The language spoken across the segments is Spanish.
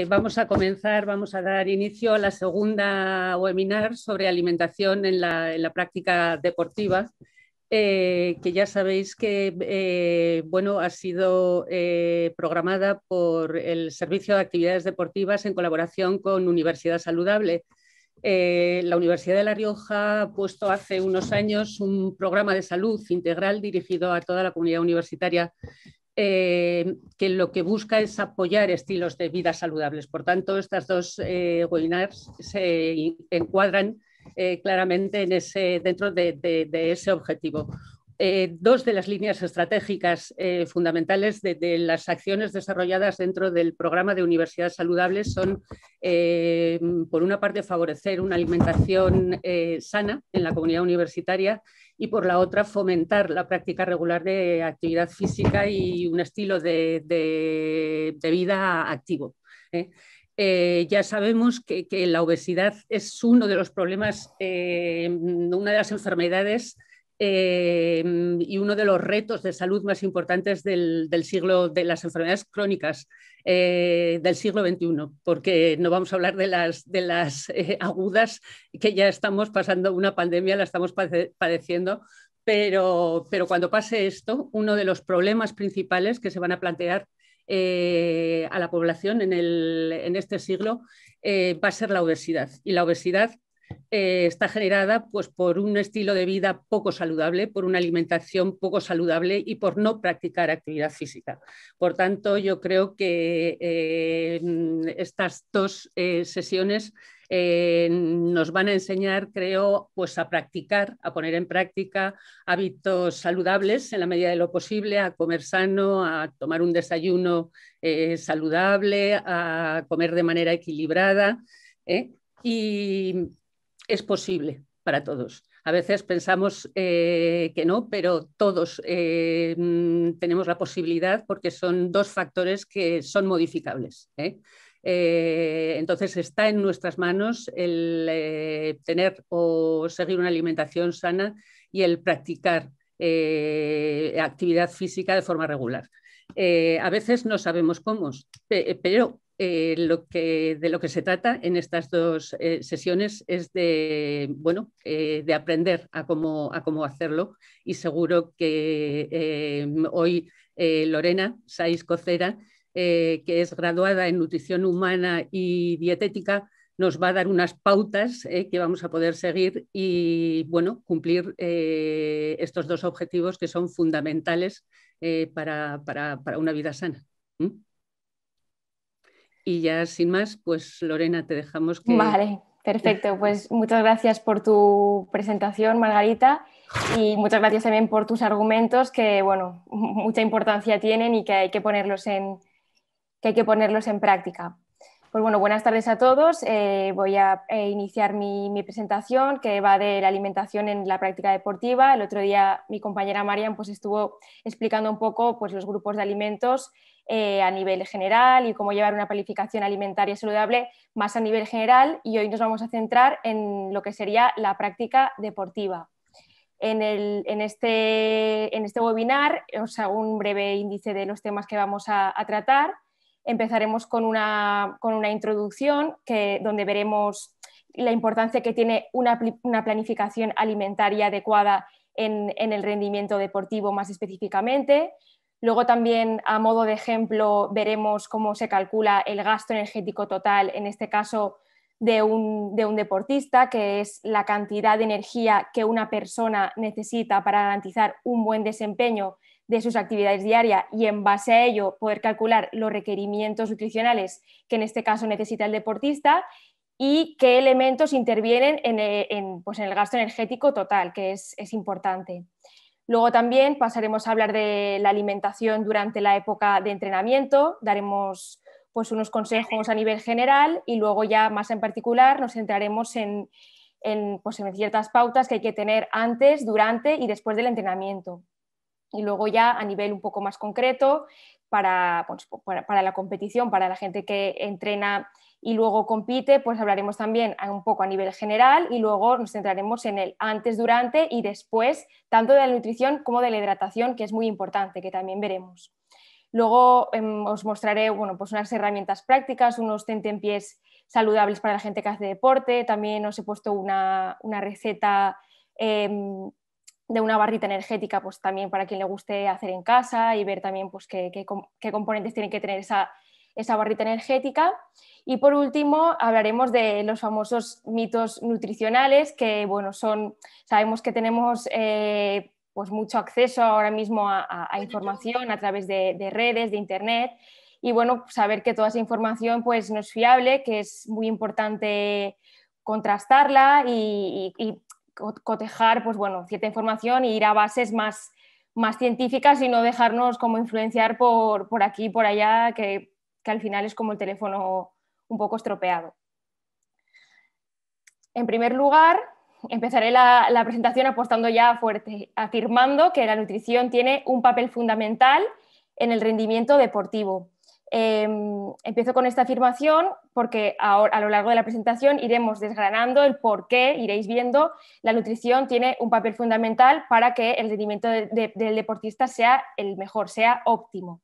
Vamos a comenzar, vamos a dar inicio a la segunda webinar sobre alimentación en la práctica deportiva, que ya sabéis que bueno, ha sido programada por el Servicio de Actividades Deportivas en colaboración con Universidad Saludable. La Universidad de La Rioja ha puesto hace unos años un programa de salud integral dirigido a toda la comunidad universitaria, que lo que busca es apoyar estilos de vida saludables. Por tanto, estas dos webinars se encuadran claramente dentro de ese objetivo. Dos de las líneas estratégicas fundamentales de las acciones desarrolladas dentro del programa de Universidades Saludables son, por una parte, favorecer una alimentación sana en la comunidad universitaria y, por la otra, fomentar la práctica regular de actividad física y un estilo de vida activo. Ya sabemos que la obesidad es uno de los problemas, una de las enfermedades y uno de los retos de salud más importantes del siglo, de las enfermedades crónicas del siglo XXI, porque no vamos a hablar de las agudas, que ya estamos pasando una pandemia, la estamos padeciendo, pero cuando pase esto, uno de los problemas principales que se van a plantear a la población en este siglo va a ser la obesidad. Y la obesidad está generada pues, por un estilo de vida poco saludable, por una alimentación poco saludable y por no practicar actividad física. Por tanto, yo creo que estas dos sesiones nos van a enseñar, creo, pues a practicar, a poner en práctica hábitos saludables en la medida de lo posible, a comer sano, a tomar un desayuno saludable, a comer de manera equilibrada, y es posible para todos. A veces pensamos que no, pero todos tenemos la posibilidad, porque son dos factores que son modificables. Entonces está en nuestras manos el tener o seguir una alimentación sana y el practicar actividad física de forma regular. A veces no sabemos cómo, pero de lo que se trata en estas dos sesiones es de aprender a cómo hacerlo, y seguro que hoy Lorena Saiz Cocera, que es graduada en nutrición humana y dietética, nos va a dar unas pautas que vamos a poder seguir y cumplir estos dos objetivos que son fundamentales para una vida sana. Y ya sin más, pues Lorena, te dejamos que... Vale, perfecto. Pues muchas gracias por tu presentación, Margarita, y muchas gracias también por tus argumentos que, bueno, mucha importancia tienen y que hay que ponerlos en práctica. Pues bueno, buenas tardes a todos. Voy a iniciar mi presentación, que va de la alimentación en la práctica deportiva. El otro día mi compañera Marian pues estuvo explicando un poco pues, los grupos de alimentos a nivel general y cómo llevar una planificación alimentaria saludable más a nivel general, y hoy nos vamos a centrar en lo que sería la práctica deportiva. En este webinar os hago un breve índice de los temas que vamos a tratar. Empezaremos con una introducción donde veremos la importancia que tiene una planificación alimentaria adecuada en el rendimiento deportivo más específicamente. Luego también, a modo de ejemplo, veremos cómo se calcula el gasto energético total, en este caso de un deportista, que es la cantidad de energía que una persona necesita para garantizar un buen desempeño de sus actividades diarias, y en base a ello poder calcular los requerimientos nutricionales que en este caso necesita el deportista y qué elementos intervienen en el gasto energético total, que es importante. Luego también pasaremos a hablar de la alimentación durante la época de entrenamiento, daremos pues unos consejos a nivel general y luego ya más en particular nos centraremos en ciertas pautas que hay que tener antes, durante y después del entrenamiento. Y luego ya a nivel un poco más concreto para la competición, para la gente que entrena y luego compite, pues hablaremos también un poco a nivel general y luego nos centraremos en el antes, durante y después, tanto de la nutrición como de la hidratación, que es muy importante, que también veremos. Luego os mostraré bueno, pues unas herramientas prácticas, unos tentempiés saludables para la gente que hace deporte. También os he puesto una receta de una barrita energética, pues también para quien le guste hacer en casa y ver también pues, qué componentes tiene que tener esa barrita energética. Y por último hablaremos de los famosos mitos nutricionales que bueno, sabemos que tenemos pues mucho acceso ahora mismo a información a través de redes, de internet, y bueno, saber que toda esa información pues no es fiable, que es muy importante contrastarla y cotejar pues bueno, cierta información e ir a bases más científicas y no dejarnos como influenciar por aquí y por allá, que al final es como el teléfono un poco estropeado. En primer lugar, empezaré la presentación apostando ya fuerte, afirmando que la nutrición tiene un papel fundamental en el rendimiento deportivo. Empiezo con esta afirmación porque a lo largo de la presentación iremos desgranando el por qué, iréis viendo, la nutrición tiene un papel fundamental para que el rendimiento del deportista sea el mejor, sea óptimo.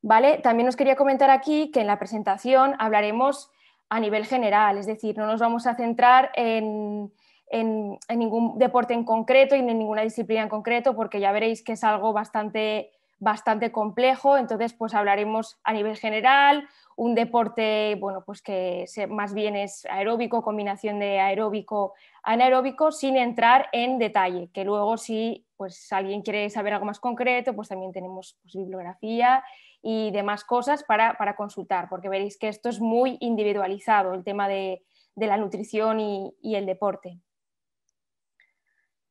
¿Vale? También os quería comentar aquí que en la presentación hablaremos a nivel general, es decir, no nos vamos a centrar en ningún deporte en concreto y en ninguna disciplina en concreto, porque ya veréis que es algo bastante complejo. Entonces pues hablaremos a nivel general, un deporte bueno, pues que más bien es aeróbico, combinación de aeróbico anaeróbico, sin entrar en detalle, que luego si pues alguien quiere saber algo más concreto, pues también tenemos pues, bibliografía y demás cosas para consultar, porque veréis que esto es muy individualizado, el tema de la nutrición y el deporte.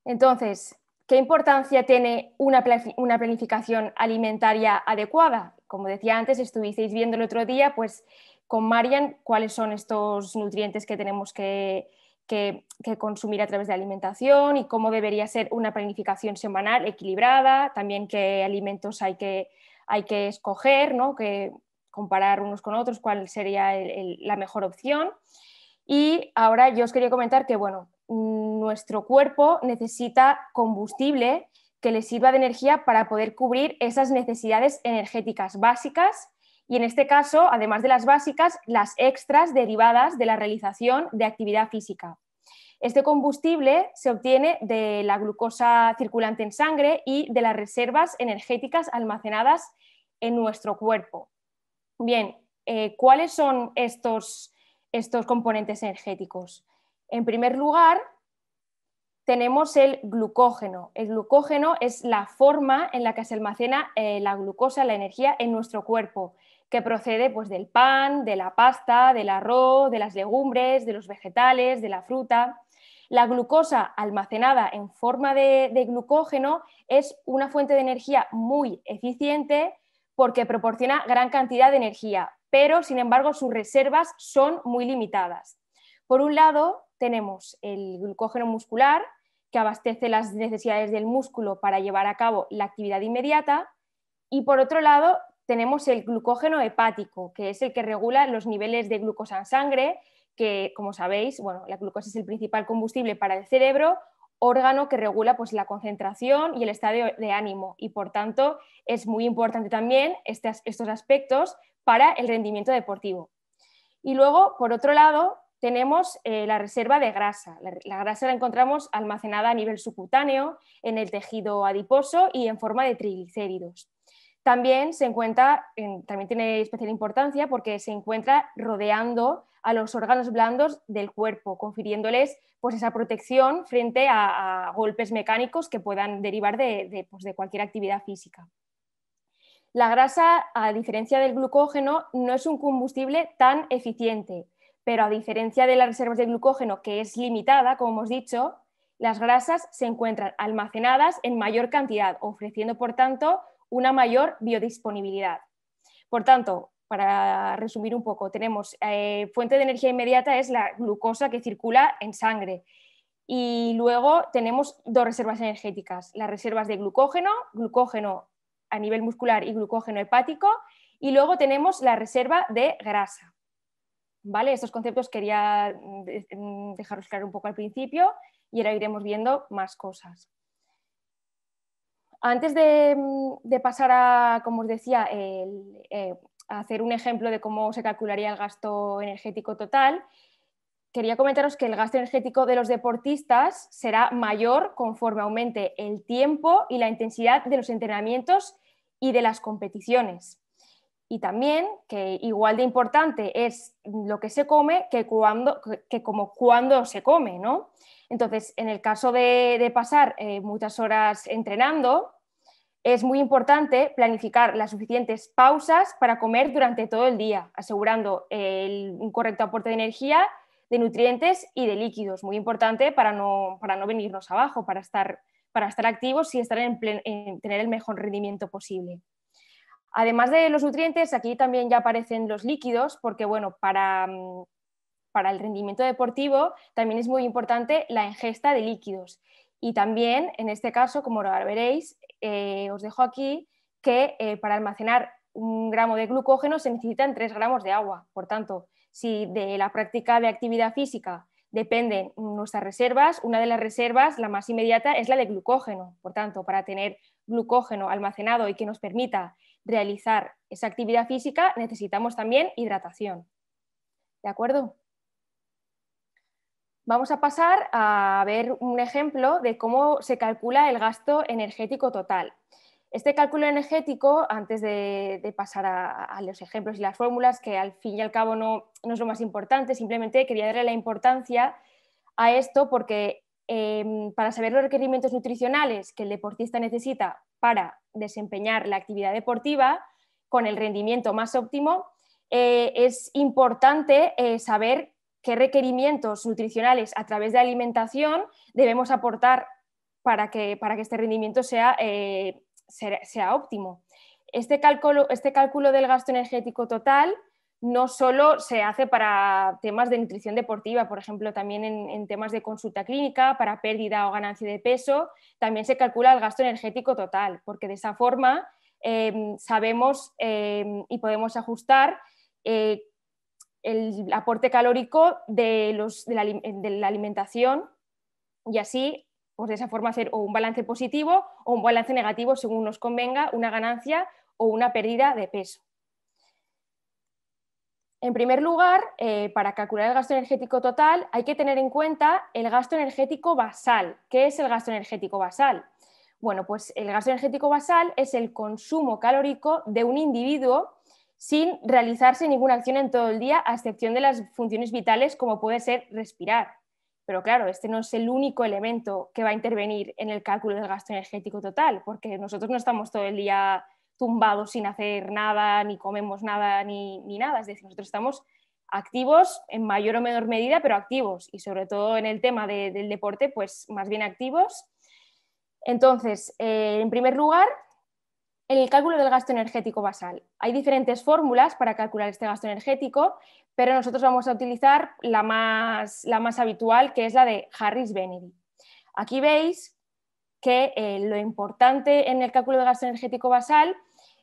Entonces, ¿qué importancia tiene una planificación alimentaria adecuada? Como decía antes, estuvisteis viendo el otro día, pues con Marian, cuáles son estos nutrientes que tenemos que consumir a través de la alimentación y cómo debería ser una planificación semanal equilibrada, también qué alimentos hay que escoger, ¿no? Que comparar unos con otros, cuál sería la mejor opción. Y ahora yo os quería comentar que bueno, nuestro cuerpo necesita combustible que le sirva de energía para poder cubrir esas necesidades energéticas básicas y en este caso, además de las básicas, las extras derivadas de la realización de actividad física. Este combustible se obtiene de la glucosa circulante en sangre y de las reservas energéticas almacenadas en nuestro cuerpo. Bien, ¿cuáles son estos componentes energéticos? En primer lugar, tenemos el glucógeno. El glucógeno es la forma en la que se almacena la glucosa, la energía en nuestro cuerpo, que procede pues, del pan, de la pasta, del arroz, de las legumbres, de los vegetales, de la fruta. La glucosa almacenada en forma de glucógeno es una fuente de energía muy eficiente porque proporciona gran cantidad de energía, pero sin embargo sus reservas son muy limitadas. Por un lado tenemos el glucógeno muscular, que abastece las necesidades del músculo para llevar a cabo la actividad inmediata, y por otro lado tenemos el glucógeno hepático, que es el que regula los niveles de glucosa en sangre, que como sabéis, bueno, la glucosa es el principal combustible para el cerebro, órgano que regula pues, la concentración y el estado de ánimo, y por tanto es muy importante también estos aspectos para el rendimiento deportivo. Y luego, por otro lado, tenemos la reserva de grasa. La grasa la encontramos almacenada a nivel subcutáneo, en el tejido adiposo y en forma de triglicéridos. También también tiene especial importancia porque se encuentra rodeando a los órganos blandos del cuerpo, confiriéndoles pues, esa protección frente a golpes mecánicos que puedan derivar de cualquier actividad física. La grasa, a diferencia del glucógeno, no es un combustible tan eficiente, pero a diferencia de las reservas de glucógeno, que es limitada, como hemos dicho, las grasas se encuentran almacenadas en mayor cantidad, ofreciendo, por tanto, una mayor biodisponibilidad. Por tanto, para resumir un poco, tenemos fuente de energía inmediata es la glucosa que circula en sangre. Y luego tenemos dos reservas energéticas, las reservas de glucógeno a nivel muscular y glucógeno hepático, y luego tenemos la reserva de grasa. ¿Vale? Estos conceptos quería dejaros claro un poco al principio y ahora iremos viendo más cosas. Antes de pasar a, como os decía, a hacer un ejemplo de cómo se calcularía el gasto energético total, quería comentaros que el gasto energético de los deportistas será mayor conforme aumente el tiempo y la intensidad de los entrenamientos y de las competiciones. Y también que igual de importante es lo que se come que como cuándo se come, ¿no? Entonces, en el caso de pasar muchas horas entrenando, es muy importante planificar las suficientes pausas para comer durante todo el día, asegurando un correcto aporte de energía, de nutrientes y de líquidos. Muy importante para no venirnos abajo, para estar activos y estar en tener el mejor rendimiento posible. Además de los nutrientes, aquí también ya aparecen los líquidos, porque bueno, para el rendimiento deportivo también es muy importante la ingesta de líquidos. Y también, en este caso, como lo veréis, os dejo aquí que para almacenar 1 gramo de glucógeno se necesitan 3 gramos de agua. Por tanto, si de la práctica de actividad física dependen nuestras reservas, una de las reservas, la más inmediata, es la de glucógeno. Por tanto, para tener glucógeno almacenado y que nos permita realizar esa actividad física, necesitamos también hidratación. ¿De acuerdo? Vamos a pasar a ver un ejemplo de cómo se calcula el gasto energético total. Este cálculo energético, antes de pasar a los ejemplos y las fórmulas, que al fin y al cabo no es lo más importante, simplemente quería darle la importancia a esto porque para saber los requerimientos nutricionales que el deportista necesita para desempeñar la actividad deportiva con el rendimiento más óptimo, es importante saber qué requerimientos nutricionales a través de alimentación debemos aportar para que este rendimiento sea óptimo. Este cálculo del gasto energético total no solo se hace para temas de nutrición deportiva, por ejemplo, también en temas de consulta clínica, para pérdida o ganancia de peso, también se calcula el gasto energético total, porque de esa forma sabemos y podemos ajustar el aporte calórico de la alimentación y así, pues de esa forma, hacer o un balance positivo o un balance negativo según nos convenga, una ganancia o una pérdida de peso. En primer lugar, para calcular el gasto energético total hay que tener en cuenta el gasto energético basal. ¿Qué es el gasto energético basal? Bueno, pues el gasto energético basal es el consumo calórico de un individuo sin realizarse ninguna acción en todo el día, a excepción de las funciones vitales como puede ser respirar. Pero claro, este no es el único elemento que va a intervenir en el cálculo del gasto energético total, porque nosotros no estamos todo el día tumbados sin hacer nada, ni comemos nada, ni nada. Es decir, nosotros estamos activos en mayor o menor medida, pero activos. Y sobre todo en el tema del deporte, pues más bien activos. Entonces, en primer lugar, en el cálculo del gasto energético basal. Hay diferentes fórmulas para calcular este gasto energético, pero nosotros vamos a utilizar la más habitual, que es la de Harris-Benedict. Aquí veis que lo importante en el cálculo del gasto energético basal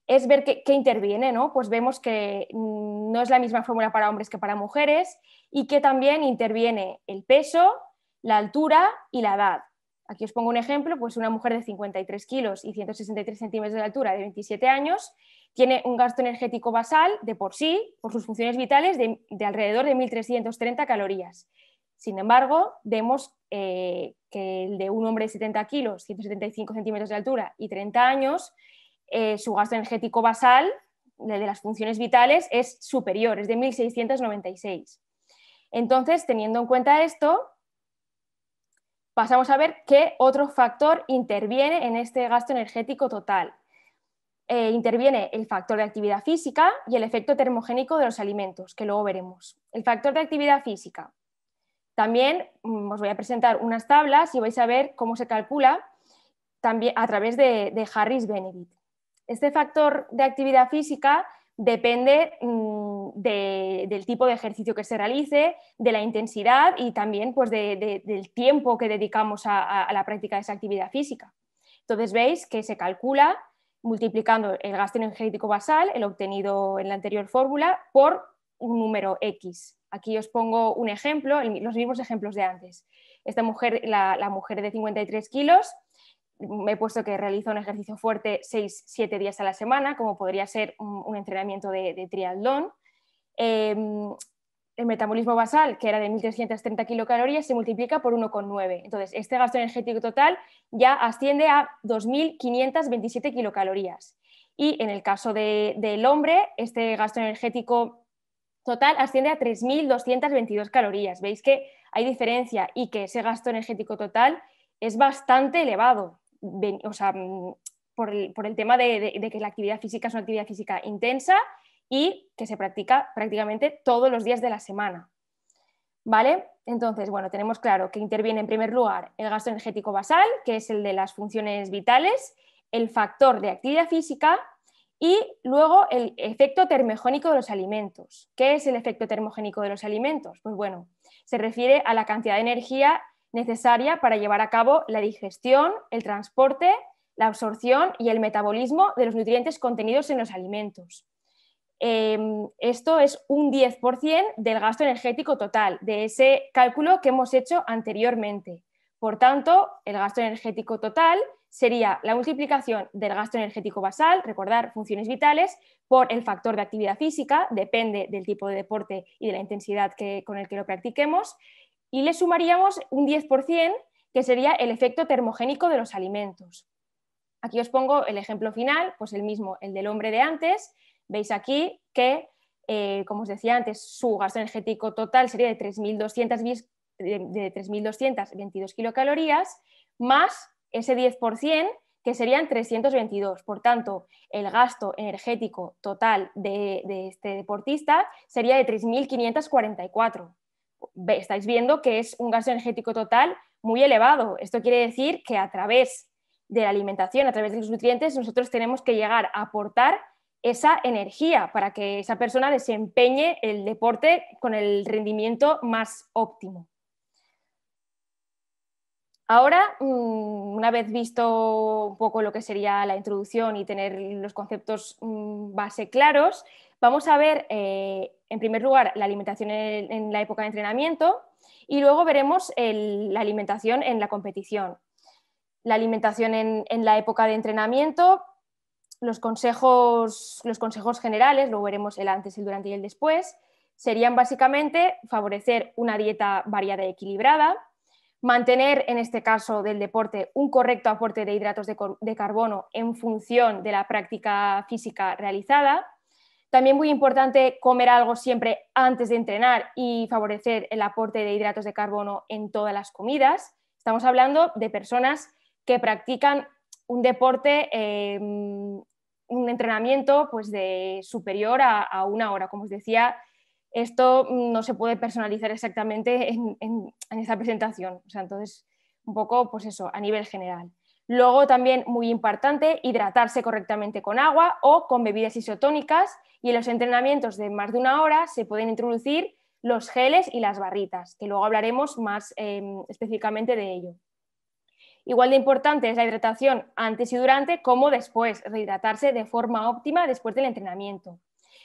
es ver qué interviene, ¿no? Pues vemos que no es la misma fórmula para hombres que para mujeres y que también interviene el peso, la altura y la edad. Aquí os pongo un ejemplo, pues una mujer de 53 kilos y 163 centímetros de altura de 27 años tiene un gasto energético basal de por sí, por sus funciones vitales, de alrededor de 1.330 calorías. Sin embargo, vemos que el de un hombre de 70 kilos, 175 centímetros de altura y 30 años, su gasto energético basal de las funciones vitales es superior, es de 1.696. Entonces, teniendo en cuenta esto, pasamos a ver qué otro factor interviene en este gasto energético total. Interviene el factor de actividad física y el efecto termogénico de los alimentos, que luego veremos. El factor de actividad física. También os voy a presentar unas tablas y vais a ver cómo se calcula también a través de Harris-Benedict. Este factor de actividad física depende del tipo de ejercicio que se realice, de la intensidad y también pues, del tiempo que dedicamos a la práctica de esa actividad física. Entonces veis que se calcula multiplicando el gasto energético basal, el obtenido en la anterior fórmula, por un número X. Aquí os pongo un ejemplo, los mismos ejemplos de antes. Esta mujer, la mujer de 53 kilos, me he puesto que realiza un ejercicio fuerte 6-7 días a la semana, como podría ser un entrenamiento de triatlón. El metabolismo basal, que era de 1.330 kilocalorías, se multiplica por 1,9. Entonces, este gasto energético total ya asciende a 2.527 kilocalorías. Y en el caso del hombre, este gasto energético total asciende a 3.222 calorías. Veis que hay diferencia y que ese gasto energético total es bastante elevado. O sea, por el tema de que la actividad física es una actividad física intensa y que se practica prácticamente todos los días de la semana. ¿Vale? Entonces, bueno, tenemos claro que interviene en primer lugar el gasto energético basal, que es el de las funciones vitales, el factor de actividad física y luego el efecto termogénico de los alimentos. ¿Qué es el efecto termogénico de los alimentos? Pues bueno, se refiere a la cantidad de energía necesaria para llevar a cabo la digestión, el transporte, la absorción y el metabolismo de los nutrientes contenidos en los alimentos. Esto es un 10% del gasto energético total, de ese cálculo que hemos hecho anteriormente. Por tanto, el gasto energético total sería la multiplicación del gasto energético basal, recordar funciones vitales, por el factor de actividad física, depende del tipo de deporte y de la intensidad con el que lo practiquemos, y le sumaríamos un 10%, que sería el efecto termogénico de los alimentos. Aquí os pongo el ejemplo final, pues el mismo, el del hombre de antes. Veis aquí que, como os decía antes, su gasto energético total sería de 3.222 kilocalorías, más ese 10%, que serían 322. Por tanto, el gasto energético total de este deportista sería de 3.544. Estáis viendo que es un gasto energético total muy elevado. Esto quiere decir que a través de la alimentación, a través de los nutrientes, nosotros tenemos que llegar a aportar esa energía para que esa persona desempeñe el deporte con el rendimiento más óptimo. Ahora, una vez visto un poco lo que sería la introducción y tener los conceptos base claros, vamos a ver, en primer lugar, la alimentación en la época de entrenamiento y luego veremos la alimentación en la competición. La alimentación en la época de entrenamiento, los consejos generales, luego veremos el antes, el durante y el después, serían básicamente favorecer una dieta variada y equilibrada, mantener, en este caso del deporte, un correcto aporte de hidratos de carbono en función de la práctica física realizada. También muy importante comer algo siempre antes de entrenar y favorecer el aporte de hidratos de carbono en todas las comidas. Estamos hablando de personas que practican un deporte, un entrenamiento pues de superior a 1 hora. Como os decía, esto no se puede personalizar exactamente en esta presentación. O sea, entonces, un poco, pues eso, a nivel general. Luego también muy importante, hidratarse correctamente con agua o con bebidas isotónicas, y en los entrenamientos de más de 1 hora se pueden introducir los geles y las barritas, que luego hablaremos más específicamente de ello. Igual de importante es la hidratación antes y durante como después, rehidratarse de forma óptima después del entrenamiento.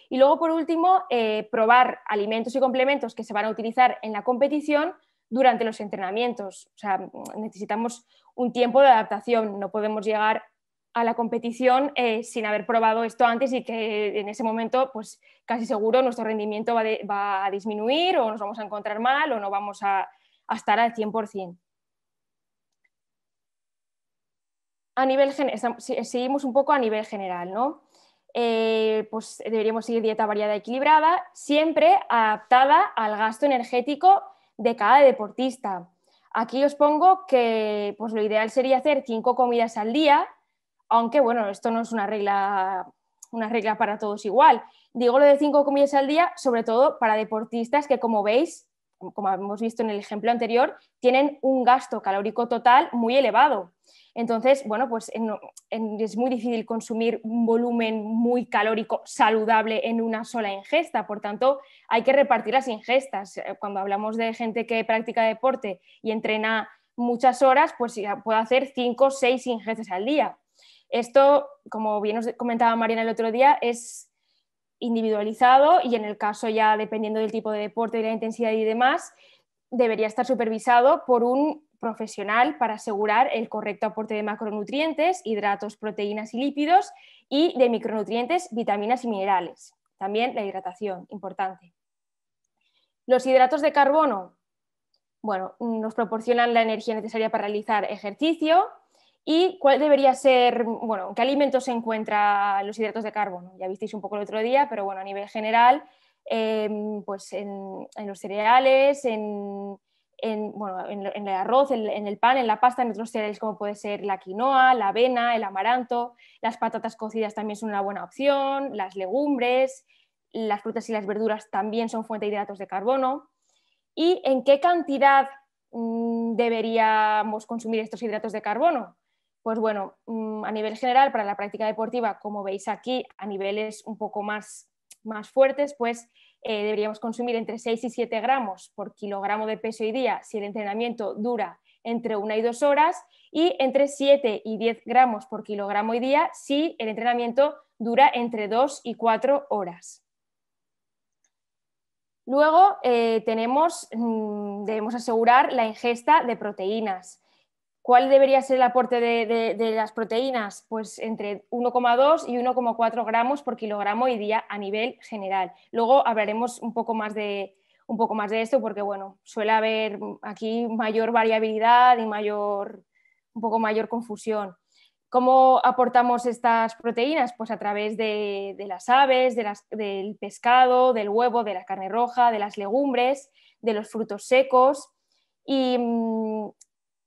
Y luego, por último, probar alimentos y complementos que se van a utilizar en la competición durante los entrenamientos. O sea, necesitamos un tiempo de adaptación, no podemos llegar a la competición sin haber probado esto antes y que en ese momento, pues casi seguro nuestro rendimiento va a disminuir o nos vamos a encontrar mal o no vamos a estar al 100%. Seguimos un poco a nivel general, ¿no? Pues deberíamos seguir dieta variada y equilibrada, siempre adaptada al gasto energético de cada deportista. Aquí os pongo que pues, lo ideal sería hacer 5 comidas al día, aunque bueno, esto no es una regla para todos igual. Digo lo de 5 comidas al día, sobre todo para deportistas que, como veis, como hemos visto en el ejemplo anterior, tienen un gasto calórico total muy elevado. Entonces, bueno, pues es muy difícil consumir un volumen muy calórico saludable en una sola ingesta, por tanto, hay que repartir las ingestas. Cuando hablamos de gente que practica deporte y entrena muchas horas, pues puede hacer 5 o 6 ingestas al día. Esto, como bien os comentaba Mariana el otro día, es individualizado y en el caso ya dependiendo del tipo de deporte, de la intensidad y demás, debería estar supervisado por un profesional para asegurar el correcto aporte de macronutrientes, hidratos, proteínas y lípidos, y de micronutrientes, vitaminas y minerales. También la hidratación, importante. Los hidratos de carbono, bueno, nos proporcionan la energía necesaria para realizar ejercicio. ¿Y cuál debería ser, bueno, en qué alimentos se encuentran los hidratos de carbono? Ya visteis un poco el otro día, pero bueno, a nivel general, pues en los cereales, en el arroz, en el pan, en la pasta, en otros cereales como puede ser la quinoa, la avena, el amaranto, las patatas cocidas también son una buena opción, las legumbres, las frutas y las verduras también son fuente de hidratos de carbono. ¿Y en qué cantidad deberíamos consumir estos hidratos de carbono? Pues bueno, a nivel general, para la práctica deportiva, como veis aquí, a niveles un poco más fuertes, pues deberíamos consumir entre 6 y 7 gramos por kilogramo de peso y día si el entrenamiento dura entre 1 y 2 horas, y entre 7 y 10 gramos por kilogramo y día si el entrenamiento dura entre 2 y 4 horas. Luego debemos asegurar la ingesta de proteínas. ¿Cuál debería ser el aporte de las proteínas? Pues entre 1,2 y 1,4 gramos por kilogramo y día a nivel general. Luego hablaremos un poco más de esto porque bueno, suele haber aquí mayor variabilidad y un poco mayor confusión. ¿Cómo aportamos estas proteínas? Pues a través de las aves, del pescado, del huevo, de la carne roja, de las legumbres, de los frutos secos. Y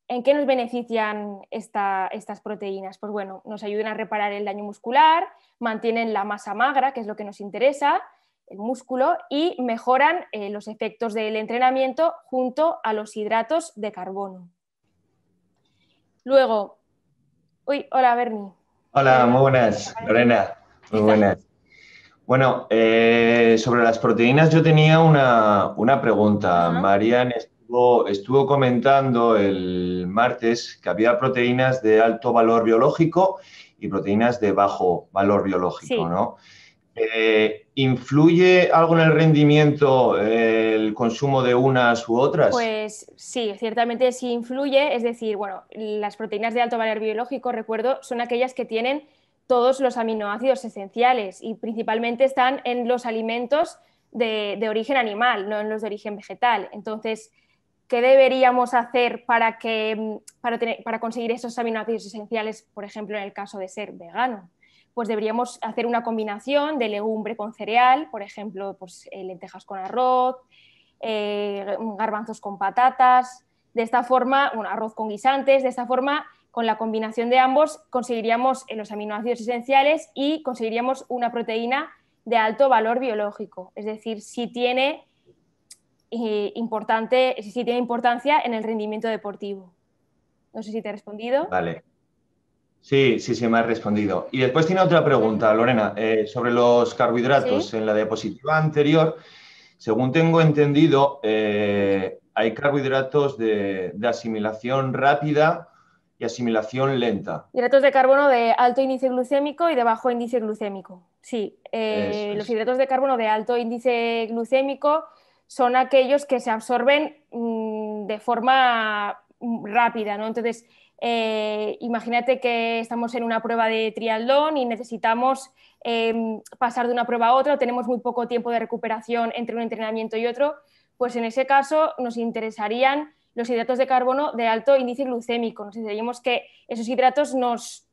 ¿en qué nos benefician estas proteínas? Pues bueno, nos ayudan a reparar el daño muscular, mantienen la masa magra, que es lo que nos interesa, el músculo, y mejoran los efectos del entrenamiento junto a los hidratos de carbono. Luego, hola Berni. Hola, muy buenas, Lorena, muy buenas. Bueno, sobre las proteínas yo tenía una pregunta. Marian estuvo comentando el martes que había proteínas de alto valor biológico y proteínas de bajo valor biológico, sí, ¿no? ¿Influye algo en el rendimiento el consumo de unas u otras? Pues sí, ciertamente sí influye. Es decir, bueno, las proteínas de alto valor biológico, recuerdo, son aquellas que tienen todos los aminoácidos esenciales y principalmente están en los alimentos de origen animal, no en los de origen vegetal. Entonces, ¿qué deberíamos hacer para conseguir esos aminoácidos esenciales, por ejemplo, en el caso de ser vegano? Pues deberíamos hacer una combinación de legumbre con cereal, por ejemplo, pues, lentejas con arroz, garbanzos con patatas. De esta forma, arroz con guisantes. De esta forma, con la combinación de ambos, conseguiríamos los aminoácidos esenciales y conseguiríamos una proteína de alto valor biológico. Es decir, sí tiene importancia en el rendimiento deportivo. No sé si te he respondido. Vale. Sí, me has respondido. Y después tiene otra pregunta, Lorena, sobre los carbohidratos. ¿Sí? En la diapositiva anterior, según tengo entendido, hay carbohidratos de asimilación rápida y asimilación lenta. Hidratos de carbono de alto índice glucémico y de bajo índice glucémico. Sí, los hidratos de carbono de alto índice glucémico son aquellos que se absorben de forma rápida, ¿no? Entonces, imagínate que estamos en una prueba de triatlón y necesitamos pasar de una prueba a otra, o tenemos muy poco tiempo de recuperación entre un entrenamiento y otro, pues en ese caso nos interesarían los hidratos de carbono de alto índice glucémico. Necesitaríamos que esos hidratos nos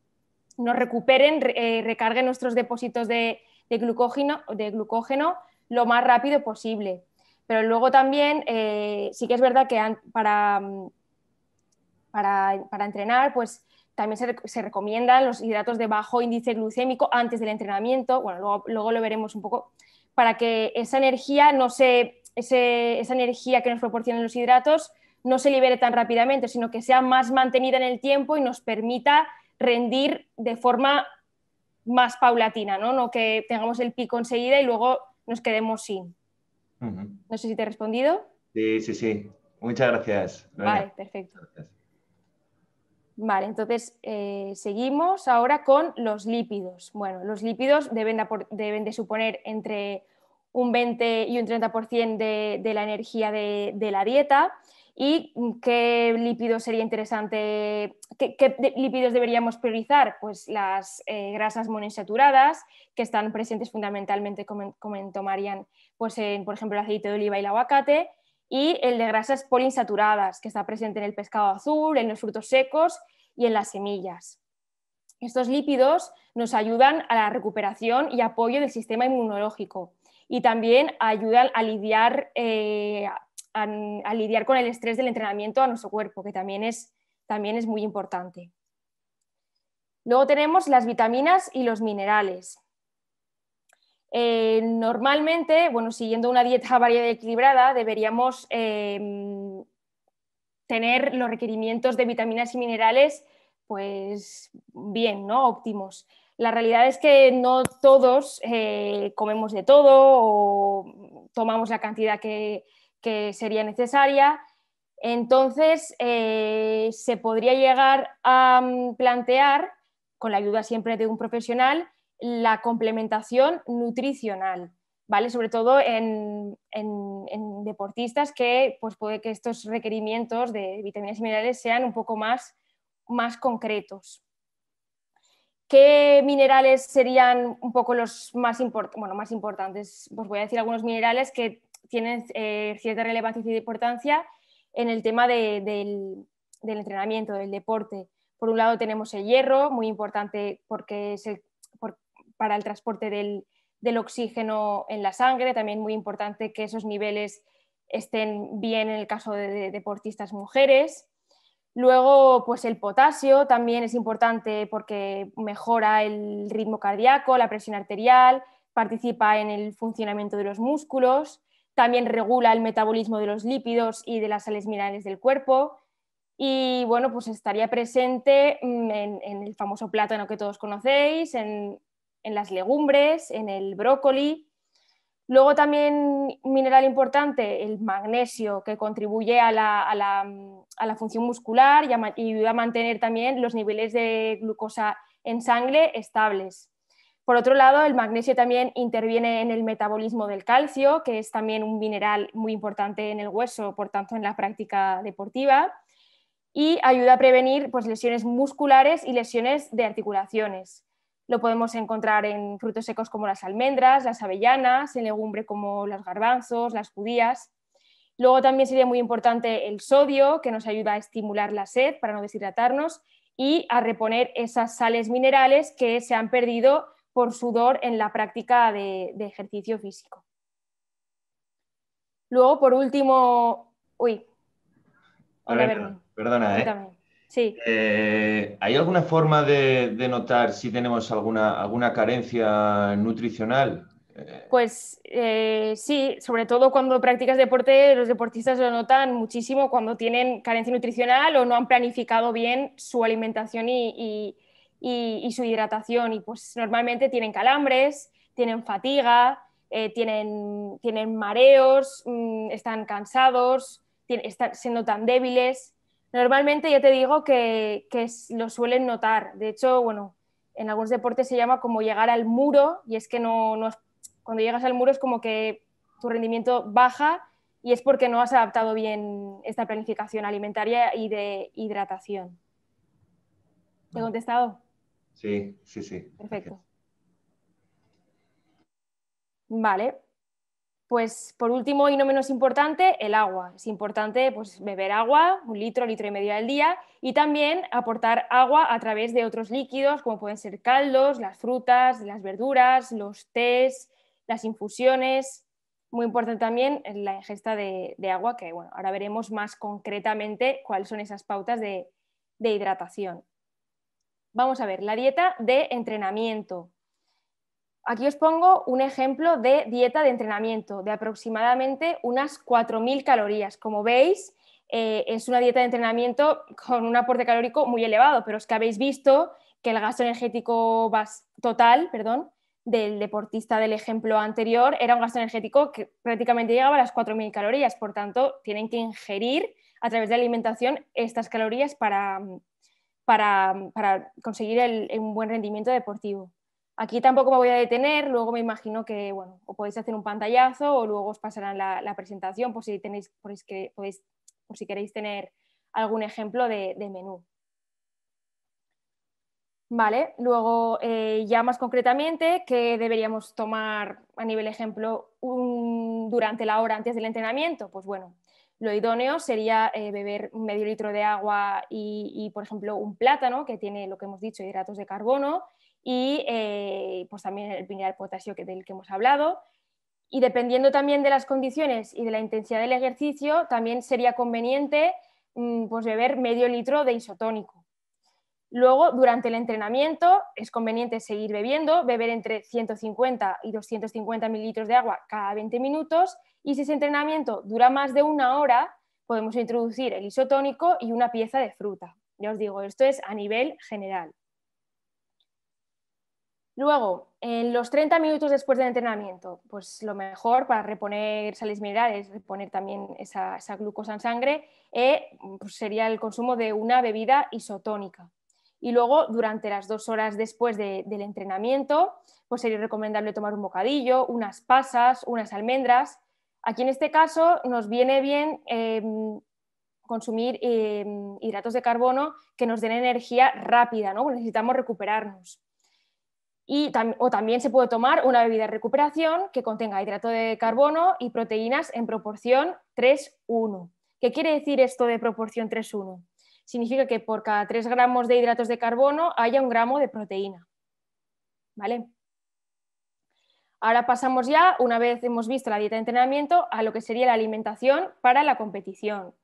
recuperen, recarguen nuestros depósitos de glucógeno lo más rápido posible. Pero luego también sí que es verdad que para entrenar, pues también se recomiendan los hidratos de bajo índice glucémico antes del entrenamiento. Bueno, luego lo veremos un poco, para que esa energía esa energía que nos proporcionan los hidratos no se libere tan rápidamente, sino que sea más mantenida en el tiempo y nos permita rendir de forma más paulatina, ¿no? No que tengamos el pico enseguida y luego nos quedemos sin. No sé si te he respondido. Sí. Muchas gracias, Lorena. Vale, perfecto. Gracias. Vale, entonces seguimos ahora con los lípidos. Bueno, los lípidos deben de suponer entre un 20 y un 30% de la energía de la dieta, ¿Y qué lípidos sería interesante, qué lípidos deberíamos priorizar? Pues las grasas monoinsaturadas, que están presentes fundamentalmente, como comentó Marian, pues por ejemplo, el aceite de oliva y el aguacate, y el de grasas poliinsaturadas, que está presente en el pescado azul, en los frutos secos y en las semillas. Estos lípidos nos ayudan a la recuperación y apoyo del sistema inmunológico y también ayudan a lidiar con el estrés del entrenamiento a nuestro cuerpo, que también es muy importante. Luego tenemos las vitaminas y los minerales. Normalmente, siguiendo una dieta variada y equilibrada, deberíamos tener los requerimientos de vitaminas y minerales pues bien, ¿no? Óptimos. La realidad es que no todos comemos de todo o tomamos la cantidad que sería necesaria. Entonces, se podría llegar a plantear, con la ayuda siempre de un profesional, la complementación nutricional, ¿vale? Sobre todo en deportistas que pues puede que estos requerimientos de vitaminas y minerales sean un poco más concretos. ¿Qué minerales serían un poco los más importantes? Pues voy a decir algunos minerales que tienen cierta relevancia y importancia en el tema del entrenamiento, del deporte. Por un lado tenemos el hierro, muy importante porque es para el transporte del oxígeno en la sangre, también muy importante que esos niveles estén bien en el caso de deportistas mujeres. Luego, pues el potasio también es importante porque mejora el ritmo cardíaco, la presión arterial, participa en el funcionamiento de los músculos, también regula el metabolismo de los lípidos y de las sales minerales del cuerpo y pues estaría presente en el famoso plátano que todos conocéis, en las legumbres, en el brócoli. Luego también mineral importante, el magnesio, que contribuye a la función muscular y ayuda a mantener también los niveles de glucosa en sangre estables. Por otro lado, el magnesio también interviene en el metabolismo del calcio, que es también un mineral muy importante en el hueso, por tanto en la práctica deportiva, y ayuda a prevenir pues, lesiones musculares y lesiones de articulaciones. Lo podemos encontrar en frutos secos como las almendras, las avellanas, en legumbre como los garbanzos, las judías. Luego también sería muy importante el sodio, que nos ayuda a estimular la sed para no deshidratarnos y a reponer esas sales minerales que se han perdido por sudor en la práctica de ejercicio físico. Luego, por último... Perdona, Sí. ¿Hay alguna forma de notar si tenemos alguna carencia nutricional? Pues sí, sobre todo cuando practicas deporte, los deportistas lo notan muchísimo cuando tienen carencia nutricional o no han planificado bien su alimentación y su hidratación. Y pues normalmente tienen calambres, tienen fatiga, tienen mareos, están cansados, se notan débiles. Normalmente ya te digo que lo suelen notar. De hecho, en algunos deportes se llama como llegar al muro y es que cuando llegas al muro es como que tu rendimiento baja y es porque no has adaptado bien esta planificación alimentaria y de hidratación. ¿Te he contestado? Sí. Perfecto. Vale. Pues por último y no menos importante, el agua. Es importante pues, beber agua, 1 litro, 1,5 litros al día y también aportar agua a través de otros líquidos como pueden ser caldos, las frutas, las verduras, los tés, las infusiones. Muy importante también la ingesta de agua, que ahora veremos más concretamente cuáles son esas pautas de hidratación. Vamos a ver, la dieta de entrenamiento. Aquí os pongo un ejemplo de dieta de entrenamiento de aproximadamente unas 4.000 calorías. Como veis, es una dieta de entrenamiento con un aporte calórico muy elevado, pero es que habéis visto que el gasto energético total del deportista del ejemplo anterior era un gasto energético que prácticamente llegaba a las 4.000 calorías. Por tanto, tienen que ingerir a través de la alimentación estas calorías para conseguir un buen rendimiento deportivo. Aquí tampoco me voy a detener, luego me imagino que o podéis hacer un pantallazo o luego os pasarán la presentación por si podéis por si queréis tener algún ejemplo de menú. Vale, luego ya más concretamente, ¿qué deberíamos tomar a nivel ejemplo durante la hora antes del entrenamiento? Pues bueno, lo idóneo sería beber medio litro de agua y, por ejemplo, un plátano que tiene lo que hemos dicho, hidratos de carbono y pues también el mineral potasio del que hemos hablado. Y dependiendo también de las condiciones y de la intensidad del ejercicio, también sería conveniente pues beber medio litro de isotónico. Luego, durante el entrenamiento, es conveniente seguir bebiendo, beber entre 150 y 250 mililitros de agua cada 20 minutos y si ese entrenamiento dura más de una hora, podemos introducir el isotónico y una pieza de fruta. Ya os digo, esto es a nivel general. Luego, en los 30 minutos después del entrenamiento, pues lo mejor para reponer sales minerales, reponer también esa glucosa en sangre, pues sería el consumo de una bebida isotónica. Y luego, durante las 2 horas después del entrenamiento, pues sería recomendable tomar un bocadillo, unas pasas, unas almendras. Aquí en este caso nos viene bien consumir hidratos de carbono que nos den energía rápida, ¿no? Necesitamos recuperarnos. O también se puede tomar una bebida de recuperación que contenga hidrato de carbono y proteínas en proporción 3:1. ¿Qué quiere decir esto de proporción 3:1? Significa que por cada 3 gramos de hidratos de carbono haya 1 gramo de proteína. ¿Vale? Ahora pasamos ya, una vez hemos visto la dieta de entrenamiento, a lo que sería la alimentación para la competición.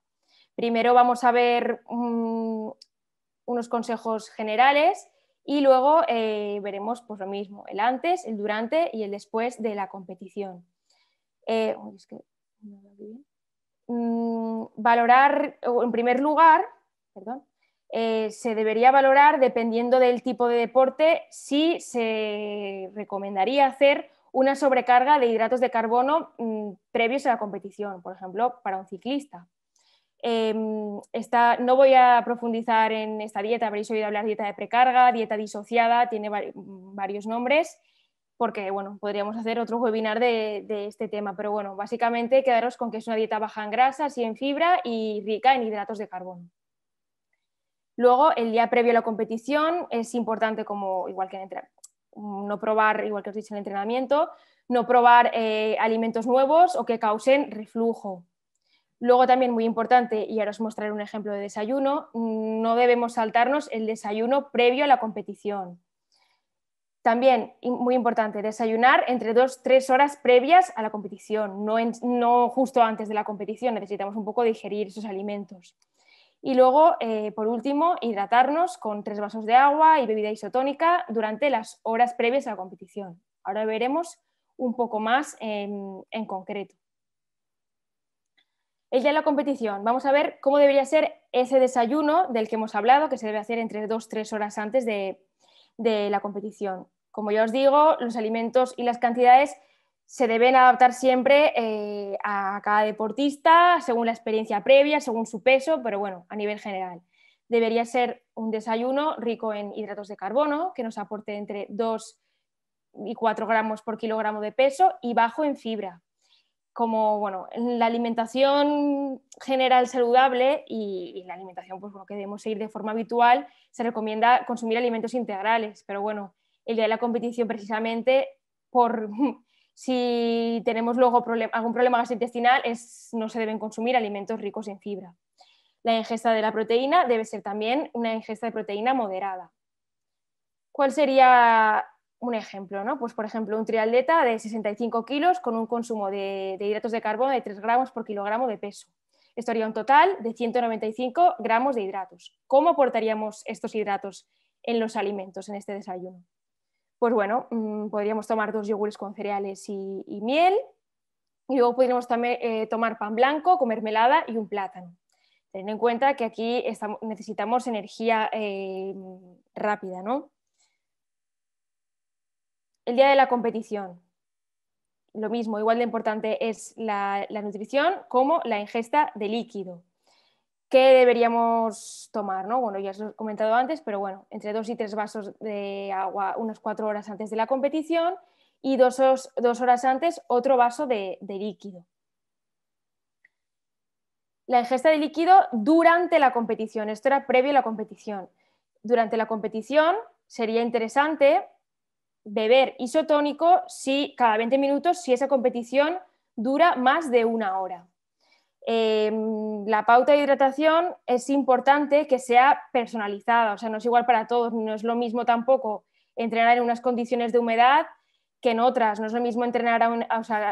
Primero vamos a ver unos consejos generales y luego veremos pues, lo mismo, el antes, el durante y el después de la competición. Valorar, en primer lugar, se debería valorar, dependiendo del tipo de deporte, si se recomendaría hacer una sobrecarga de hidratos de carbono previos a la competición, por ejemplo, para un ciclista. No voy a profundizar en esta dieta, habréis oído hablar de dieta de precarga, dieta disociada, tiene varios nombres, porque bueno, podríamos hacer otro webinar de este tema, pero bueno, básicamente quedaros con que es una dieta baja en grasas y en fibra y rica en hidratos de carbono. Luego, el día previo a la competición es importante, igual que no probar, igual que os he dicho en el entrenamiento, no probar alimentos nuevos o que causen reflujo. Luego también muy importante, y ahora os mostraré un ejemplo de desayuno, no debemos saltarnos el desayuno previo a la competición. También, muy importante, desayunar entre 2-3 horas previas a la competición, no justo antes de la competición, necesitamos un poco digerir esos alimentos. Y luego, por último, hidratarnos con 3 vasos de agua y bebida isotónica durante las horas previas a la competición. Ahora veremos un poco más en concreto. El día de la competición, vamos a ver cómo debería ser ese desayuno del que hemos hablado, que se debe hacer entre 2-3 horas antes de la competición. Como ya os digo, los alimentos y las cantidades se deben adaptar siempre a cada deportista, según la experiencia previa, según su peso, pero bueno, a nivel general. Debería ser un desayuno rico en hidratos de carbono, que nos aporte entre 2 y 4 gramos por kilogramo de peso y bajo en fibra. Como bueno, en la alimentación general saludable y la alimentación pues, que debemos seguir de forma habitual, se recomienda consumir alimentos integrales, pero bueno, el día de la competición precisamente si tenemos luego algún problema gastrointestinal no se deben consumir alimentos ricos en fibra. La ingesta de la proteína debe ser también una ingesta de proteína moderada. ¿Cuál sería un ejemplo? ¿No? Pues por ejemplo, un triatleta de 65 kilos con un consumo de hidratos de carbono de 3 gramos por kilogramo de peso. Esto haría un total de 195 gramos de hidratos. ¿Cómo aportaríamos estos hidratos en los alimentos, en este desayuno? Pues bueno, podríamos tomar 2 yogures con cereales y miel, y luego podríamos también tomar pan blanco con mermelada y un plátano. Teniendo en cuenta que aquí necesitamos energía rápida, ¿no? El día de la competición, lo mismo, igual de importante es la nutrición como la ingesta de líquido. ¿Qué deberíamos tomar? ¿No? Bueno, ya os lo he comentado antes, pero bueno, entre 2 y 3 vasos de agua unas 4 horas antes de la competición y 2 horas antes otro vaso de líquido. la ingesta de líquido durante la competición. Esto era previo a la competición. Durante la competición sería interesante beber isotónico cada 20 minutos si esa competición dura más de 1 hora. La pauta de hidratación es importante que sea personalizada, o sea, no es igual para todos, no es lo mismo tampoco entrenar en unas condiciones de humedad que en otras, no es lo mismo entrenar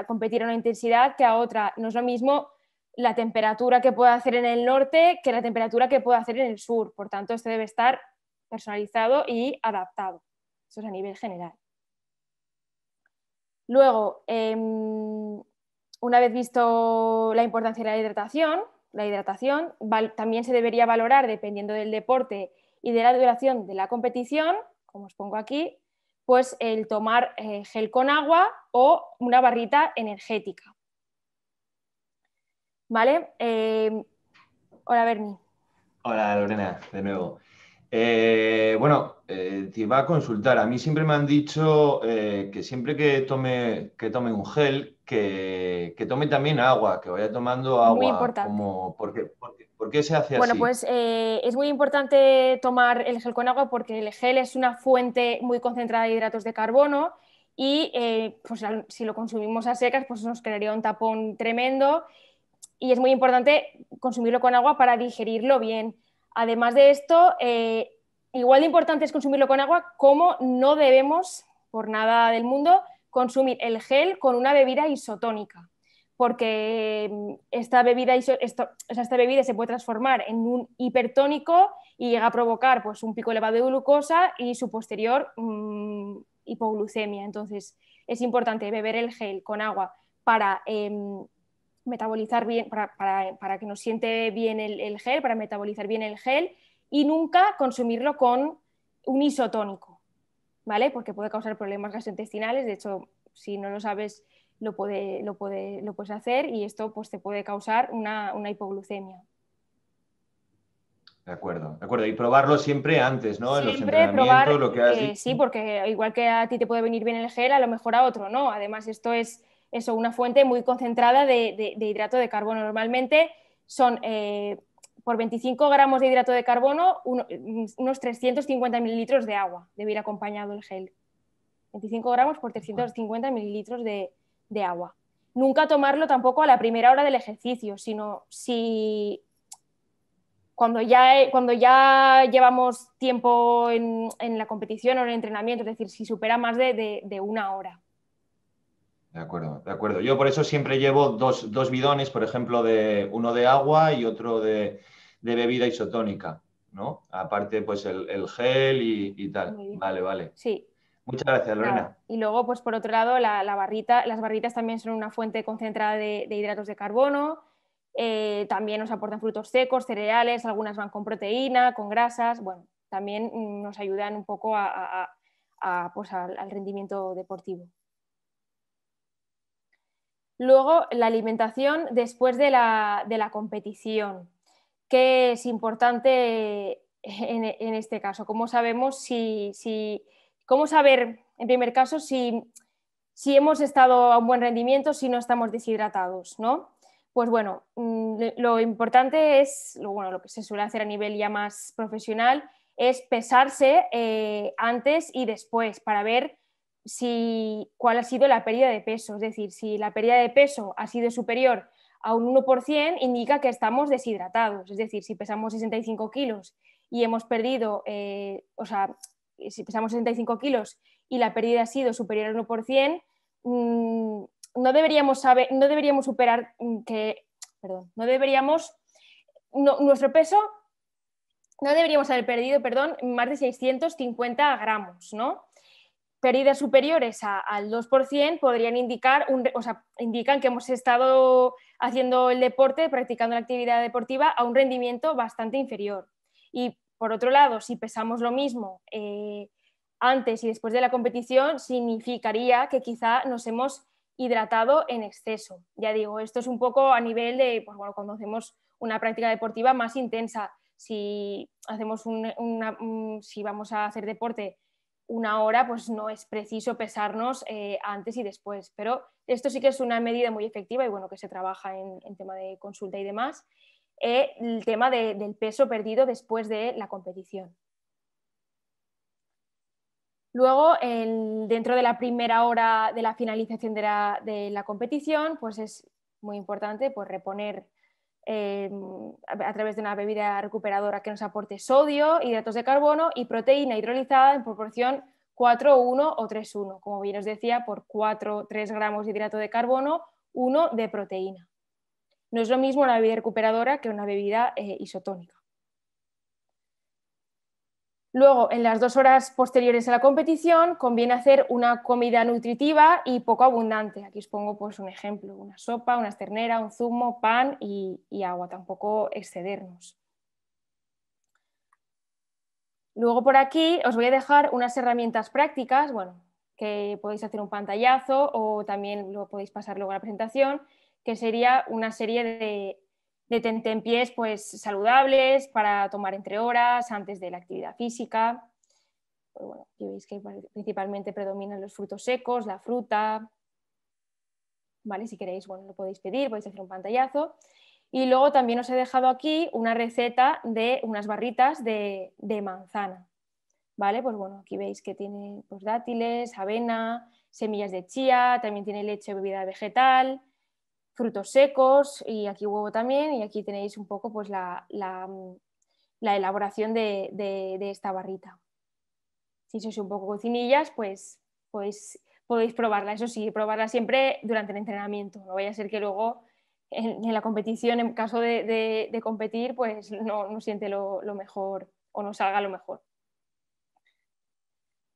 competir a una intensidad que a otra, no es lo mismo la temperatura que pueda hacer en el norte que la temperatura que pueda hacer en el sur, por tanto esto debe estar personalizado y adaptado, eso es a nivel general. Luego, una vez visto la importancia de la hidratación también se debería valorar, dependiendo del deporte y de la duración de la competición, como os pongo aquí, pues el tomar gel con agua o una barrita energética. ¿Vale? Hola, Berni. Hola, Lorena, de nuevo. Bueno, te iba a consultar. A mí siempre me han dicho que siempre que tome un gel, que tome también agua, que vaya tomando Muy agua. importante. ¿Por qué se hace Bueno, así? pues es muy importante tomar el gel con agua porque el gel es una fuente muy concentrada de hidratos de carbono y pues, si lo consumimos a secas pues nos crearía un tapón tremendo y es muy importante consumirlo con agua para digerirlo bien. Además de esto, igual de importante es consumirlo con agua como no debemos, por nada del mundo, consumir el gel con una bebida isotónica, porque esta bebida se puede transformar en un hipertónico y llega a provocar pues, un pico elevado de glucosa y su posterior hipoglucemia. Entonces, es importante beber el gel con agua para metabolizar bien, para que nos siente bien el gel, para metabolizar bien el gel y nunca consumirlo con un isotónico, ¿vale? Porque puede causar problemas gastrointestinales. De hecho, si no lo sabes, lo puedes hacer y esto pues, te puede causar una hipoglucemia. De acuerdo, de acuerdo. Y probarlo siempre antes, ¿no? En los Siempre probar, entrenamientos, lo que has dicho. sí, porque igual que a ti te puede venir bien el gel, a lo mejor a otro no. Además, esto es una fuente muy concentrada de hidrato de carbono. Normalmente son por 25 gramos de hidrato de carbono unos 350 mililitros de agua debe ir acompañado el gel. 25 gramos por 350 mililitros de agua. Nunca tomarlo tampoco a la primera hora del ejercicio, sino cuando ya llevamos tiempo en la competición o en el entrenamiento, es decir, si supera más de 1 hora. De acuerdo, de acuerdo. Yo por eso siempre llevo dos bidones, por ejemplo, uno de agua y otro de bebida isotónica, ¿no? Aparte, pues el gel y tal. Vale, vale. Sí. Muchas gracias, Lorena. Nada. Y luego, pues por otro lado, las barritas también son una fuente concentrada de hidratos de carbono. También nos aportan frutos secos, cereales, algunas van con proteína, con grasas. Bueno, también nos ayudan un poco pues al rendimiento deportivo. Luego, la alimentación después de la competición, que es importante en este caso. ¿Cómo sabemos cómo saber, en primer caso, si hemos estado a un buen rendimiento, si no estamos deshidratados, ¿no? Pues bueno, lo importante es, lo que se suele hacer a nivel ya más profesional, es pesarse antes y después para ver cuál ha sido la pérdida de peso. Es decir, si la pérdida de peso ha sido superior a un 1%, indica que estamos deshidratados. Es decir, si pesamos 65 kilos y hemos perdido, si pesamos 65 kilos y la pérdida ha sido superior al 1%, no deberíamos superar nuestro peso no deberíamos haber perdido, más de 650 gramos, ¿no? Pérdidas superiores al 2% podrían indican que hemos estado haciendo el deporte, practicando la actividad deportiva a un rendimiento bastante inferior. Y por otro lado, si pesamos lo mismo antes y después de la competición, significaría que quizá nos hemos hidratado en exceso. Ya digo, esto es un poco a nivel de cuando hacemos una práctica deportiva más intensa. Si vamos a hacer deporte 1 hora, pues no es preciso pesarnos antes y después, pero esto sí que es una medida muy efectiva y bueno, que se trabaja en tema de consulta y demás. el tema del peso perdido después de la competición. Luego, dentro de la primera hora de la finalización de la competición, pues es muy importante pues, reponer a través de una bebida recuperadora que nos aporte sodio, hidratos de carbono y proteína hidrolizada en proporción 4:1 o 3:1. Como bien os decía, por 3 gramos de hidrato de carbono, 1 de proteína. No es lo mismo una bebida recuperadora que una bebida isotónica. Luego, en las 2 horas posteriores a la competición, conviene hacer una comida nutritiva y poco abundante. Aquí os pongo pues, un ejemplo, una sopa, una ternera, un zumo, pan y agua, tampoco excedernos. Luego por aquí os voy a dejar unas herramientas prácticas, bueno, que podéis hacer un pantallazo o también lo podéis pasar luego a la presentación, que sería una serie de tentempiés pues, saludables para tomar entre horas, antes de la actividad física. Pues bueno, aquí veis que principalmente predominan los frutos secos, la fruta, ¿vale? Si queréis, bueno, lo podéis pedir, podéis hacer un pantallazo. Y luego también os he dejado aquí una receta de unas barritas de manzana, ¿vale? Pues bueno, aquí veis que tiene pues, dátiles, avena, semillas de chía, también tiene leche o bebida vegetal, frutos secos y aquí huevo también, y aquí tenéis un poco pues, la elaboración de esta barrita. Si sois un poco cocinillas, pues podéis probarla. Eso sí, probarla siempre durante el entrenamiento. No vaya a ser que luego en la competición, en caso de competir, pues no siente lo mejor o no salga lo mejor.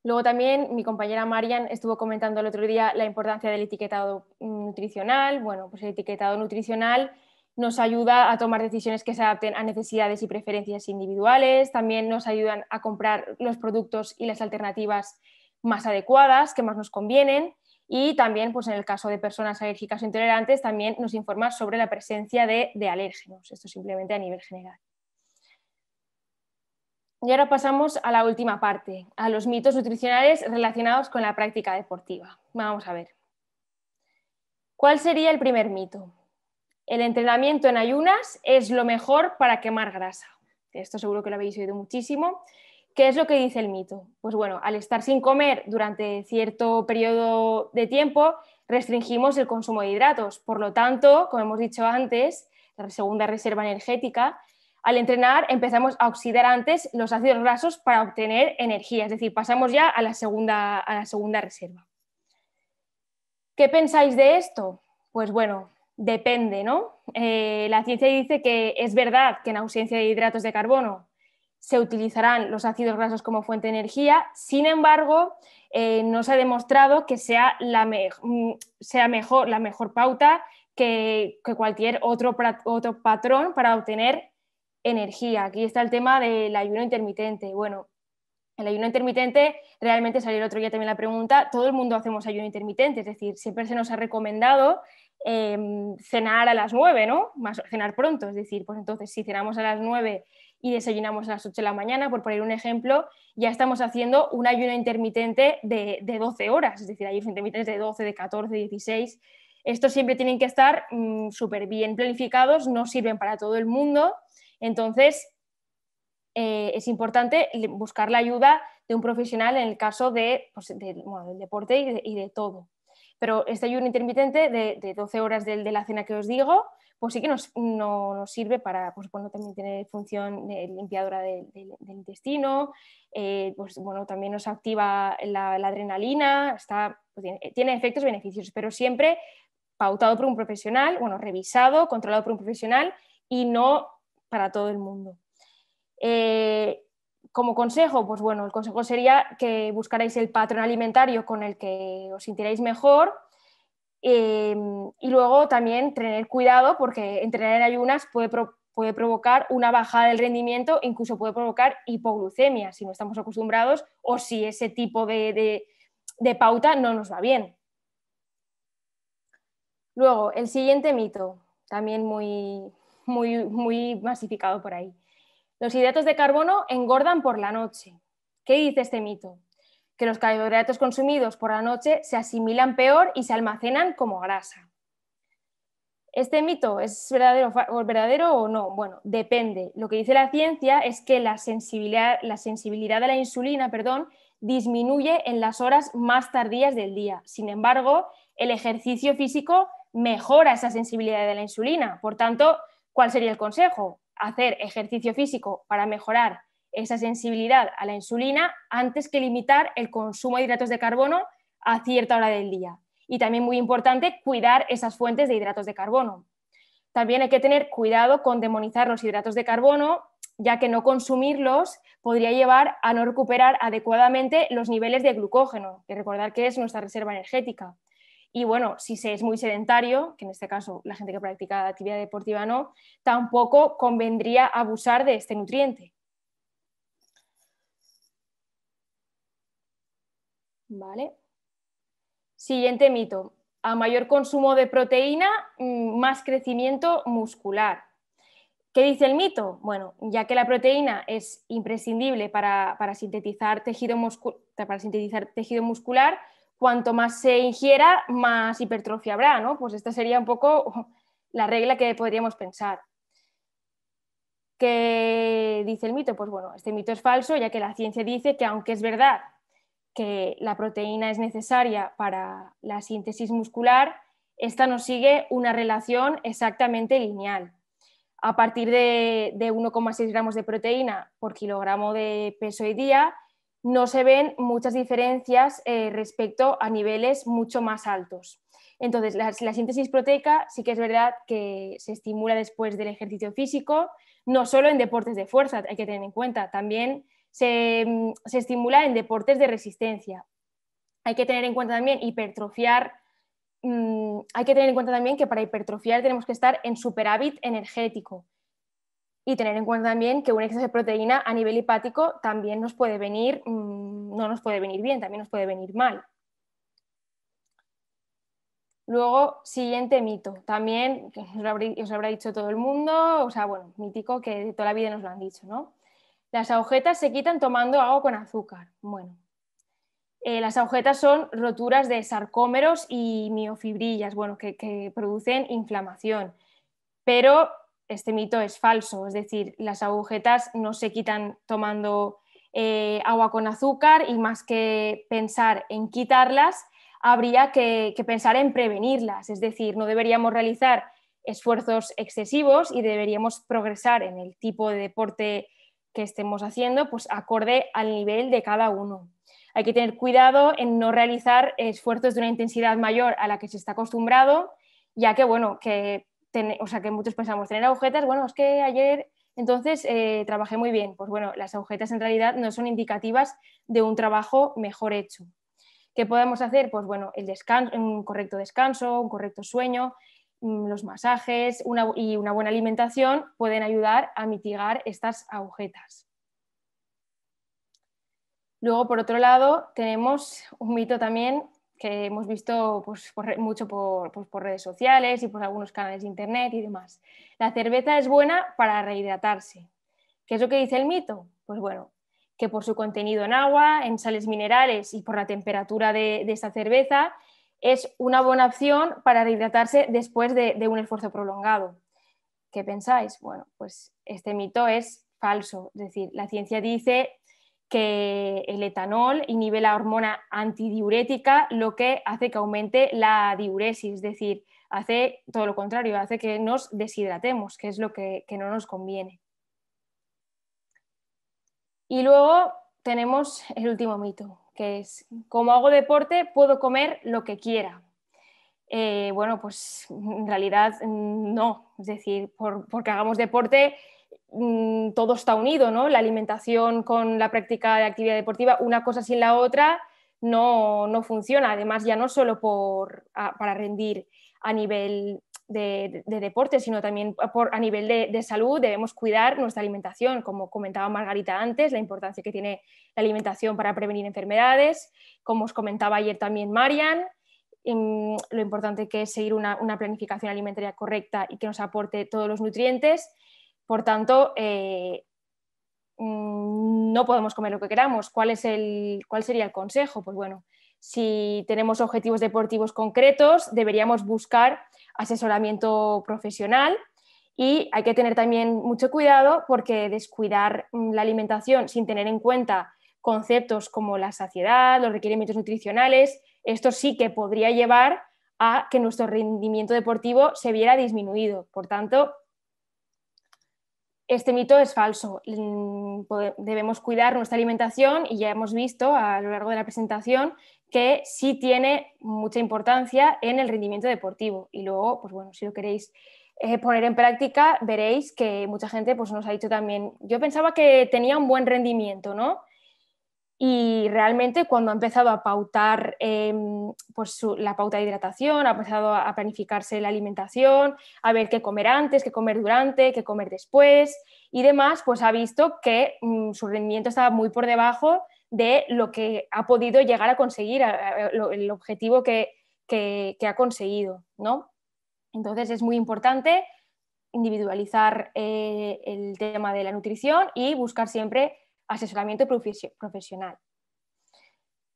Luego también mi compañera Marian estuvo comentando el otro día la importancia del etiquetado nutricional. Bueno, pues el etiquetado nutricional nos ayuda a tomar decisiones que se adapten a necesidades y preferencias individuales, también nos ayudan a comprar los productos y las alternativas más adecuadas, que más nos convienen, y también pues en el caso de personas alérgicas o intolerantes también nos informa sobre la presencia de alérgenos, esto simplemente a nivel general. Y ahora pasamos a la última parte, a los mitos nutricionales relacionados con la práctica deportiva. Vamos a ver. ¿Cuál sería el primer mito? El entrenamiento en ayunas es lo mejor para quemar grasa. Esto seguro que lo habéis oído muchísimo. ¿Qué es lo que dice el mito? Pues bueno, al estar sin comer durante cierto periodo de tiempo, restringimos el consumo de hidratos. Por lo tanto, como hemos dicho antes, la segunda reserva energética, al entrenar empezamos a oxidar antes los ácidos grasos para obtener energía, es decir, pasamos ya a la segunda reserva. ¿Qué pensáis de esto? Pues bueno, depende, ¿no? La ciencia dice que es verdad que en ausencia de hidratos de carbono se utilizarán los ácidos grasos como fuente de energía, sin embargo, no se ha demostrado que sea la mejor pauta que cualquier otro patrón para obtener energía. Aquí está el tema del ayuno intermitente. Bueno, el ayuno intermitente, realmente salió el otro día también la pregunta, todo el mundo hacemos ayuno intermitente, es decir, siempre se nos ha recomendado cenar a las 9, ¿no? Cenar pronto, es decir, pues entonces si cenamos a las 9 y desayunamos a las 8 de la mañana, por poner un ejemplo, ya estamos haciendo un ayuno intermitente de 12 horas, es decir, ayunos intermitentes de 12, de 14, 16. Estos siempre tienen que estar súper bien planificados, no sirven para todo el mundo, entonces es importante buscar la ayuda de un profesional en el caso del deporte y de todo. Pero este ayuno intermitente de 12 horas de la cena que os digo, pues sí que nos sirve para, pues bueno, también tiene función limpiadora del intestino, pues bueno, también nos activa la adrenalina, tiene efectos beneficiosos, pero siempre pautado por un profesional, bueno, revisado, controlado por un profesional y no para todo el mundo. Como consejo, pues bueno, el consejo sería que buscarais el patrón alimentario con el que os sintierais mejor y luego también tener cuidado porque entrenar en ayunas puede provocar una bajada del rendimiento, incluso puede provocar hipoglucemia si no estamos acostumbrados o si ese tipo de pauta no nos va bien. Luego, el siguiente mito, también muy masificado por ahí. Los hidratos de carbono engordan por la noche. ¿Qué dice este mito? Que los carbohidratos consumidos por la noche se asimilan peor y se almacenan como grasa. ¿Este mito es verdadero o no? Bueno, depende. Lo que dice la ciencia es que la sensibilidad de la insulina, disminuye en las horas más tardías del día. Sin embargo, el ejercicio físico mejora esa sensibilidad de la insulina. Por tanto, ¿cuál sería el consejo? Hacer ejercicio físico para mejorar esa sensibilidad a la insulina antes que limitar el consumo de hidratos de carbono a cierta hora del día. Y también muy importante, cuidar esas fuentes de hidratos de carbono. También hay que tener cuidado con demonizar los hidratos de carbono, ya que no consumirlos podría llevar a no recuperar adecuadamente los niveles de glucógeno, que recordar que es nuestra reserva energética. Y bueno, si se es muy sedentario, que en este caso la gente que practica actividad deportiva no, tampoco convendría abusar de este nutriente. ¿Vale? Siguiente mito. A mayor consumo de proteína, más crecimiento muscular. ¿Qué dice el mito? Bueno, ya que la proteína es imprescindible para sintetizar tejido muscular, cuanto más se ingiera, más hipertrofia habrá, ¿no? Pues esta sería un poco la regla que podríamos pensar. ¿Qué dice el mito? Pues bueno, este mito es falso, ya que la ciencia dice que aunque es verdad que la proteína es necesaria para la síntesis muscular, esta no sigue una relación exactamente lineal. A partir de 1,6 gramos de proteína por kilogramo de peso y día, no se ven muchas diferencias respecto a niveles mucho más altos. Entonces, la síntesis proteica sí que es verdad que se estimula después del ejercicio físico, no solo en deportes de fuerza, hay que tener en cuenta, también se estimula en deportes de resistencia. Hay que tener en cuenta también hay que tener en cuenta también que para hipertrofiar tenemos que estar en superávit energético y tener en cuenta también que un exceso de proteína a nivel hepático también nos puede venir, no nos puede venir bien, también nos puede venir mal. Luego, siguiente mito, también os lo habrá dicho todo el mundo, o sea, bueno, mítico que de toda la vida nos lo han dicho, ¿no? Las agujetas se quitan tomando agua con azúcar. Bueno, las agujetas son roturas de sarcómeros y miofibrillas, bueno, que producen inflamación. Pero este mito es falso, es decir, las agujetas no se quitan tomando agua con azúcar y más que pensar en quitarlas, habría que pensar en prevenirlas, es decir, no deberíamos realizar esfuerzos excesivos y deberíamos progresar en el tipo de deporte que estemos haciendo, pues acorde al nivel de cada uno. Hay que tener cuidado en no realizar esfuerzos de una intensidad mayor a la que se está acostumbrado, ya que, bueno, que muchos pensamos, tener agujetas, bueno, es que ayer entonces trabajé muy bien. Pues bueno, las agujetas en realidad no son indicativas de un trabajo mejor hecho. ¿Qué podemos hacer? Pues bueno, un correcto descanso, un correcto sueño, los masajes y una buena alimentación pueden ayudar a mitigar estas agujetas. Luego, por otro lado, tenemos un mito también que hemos visto pues, mucho por redes sociales y por algunos canales de internet y demás. La cerveza es buena para rehidratarse. ¿Qué es lo que dice el mito? Pues bueno, que por su contenido en agua, en sales minerales y por la temperatura de esta cerveza, es una buena opción para rehidratarse después de un esfuerzo prolongado. ¿Qué pensáis? Bueno, pues este mito es falso. Es decir, la ciencia dice que el etanol inhibe la hormona antidiurética, lo que hace que aumente la diuresis, es decir, hace todo lo contrario, hace que nos deshidratemos, que es lo que no nos conviene. Y luego tenemos el último mito, que es, como hago deporte, puedo comer lo que quiera. Bueno, pues en realidad no, es decir, porque hagamos deporte todo está unido, ¿no? La alimentación con la práctica de actividad deportiva, una cosa sin la otra no funciona. Además, ya no solo para rendir a nivel de deporte, sino también a nivel de salud. Debemos cuidar nuestra alimentación, como comentaba Margarita antes, la importancia que tiene la alimentación para prevenir enfermedades, como os comentaba ayer también Marian, lo importante que es seguir una planificación alimentaria correcta y que nos aporte todos los nutrientes. Por tanto, no podemos comer lo que queramos. ¿Cuál sería el consejo? Pues bueno, si tenemos objetivos deportivos concretos, deberíamos buscar asesoramiento profesional. Y hay que tener también mucho cuidado porque descuidar la alimentación sin tener en cuenta conceptos como la saciedad, los requerimientos nutricionales, esto sí que podría llevar a que nuestro rendimiento deportivo se viera disminuido. Por tanto, este mito es falso. Debemos cuidar nuestra alimentación y ya hemos visto a lo largo de la presentación que sí tiene mucha importancia en el rendimiento deportivo. Y luego, pues bueno, si lo queréis poner en práctica, veréis que mucha gente pues, nos ha dicho también, yo pensaba que tenía un buen rendimiento, ¿no? Y realmente cuando ha empezado a pautar pues la pauta de hidratación, ha empezado a planificarse la alimentación, a ver qué comer antes, qué comer durante, qué comer después y demás, pues ha visto que su rendimiento estaba muy por debajo de lo que ha podido llegar a conseguir, el objetivo que ha conseguido, ¿no? Entonces es muy importante individualizar el tema de la nutrición y buscar siempre asesoramiento profesional.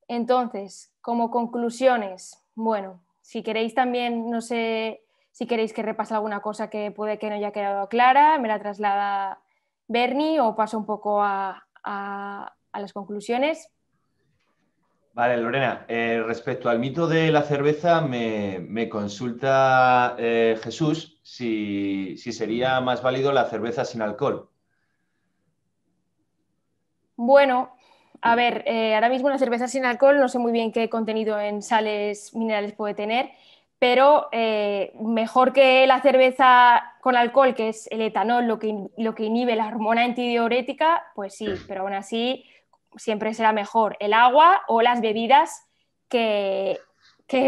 Entonces, como conclusiones, bueno, si queréis también, no sé si queréis que repase alguna cosa que puede que no haya quedado clara, me la traslada Bernie o paso un poco a las conclusiones. Vale, Lorena, respecto al mito de la cerveza, me consulta Jesús si sería más válido la cerveza sin alcohol. Bueno, a ver, ahora mismo una cerveza sin alcohol no sé muy bien qué contenido en sales minerales puede tener, pero mejor que la cerveza con alcohol, que es el etanol, lo que inhibe la hormona antidiurética, pues sí, pero aún así siempre será mejor el agua o las bebidas que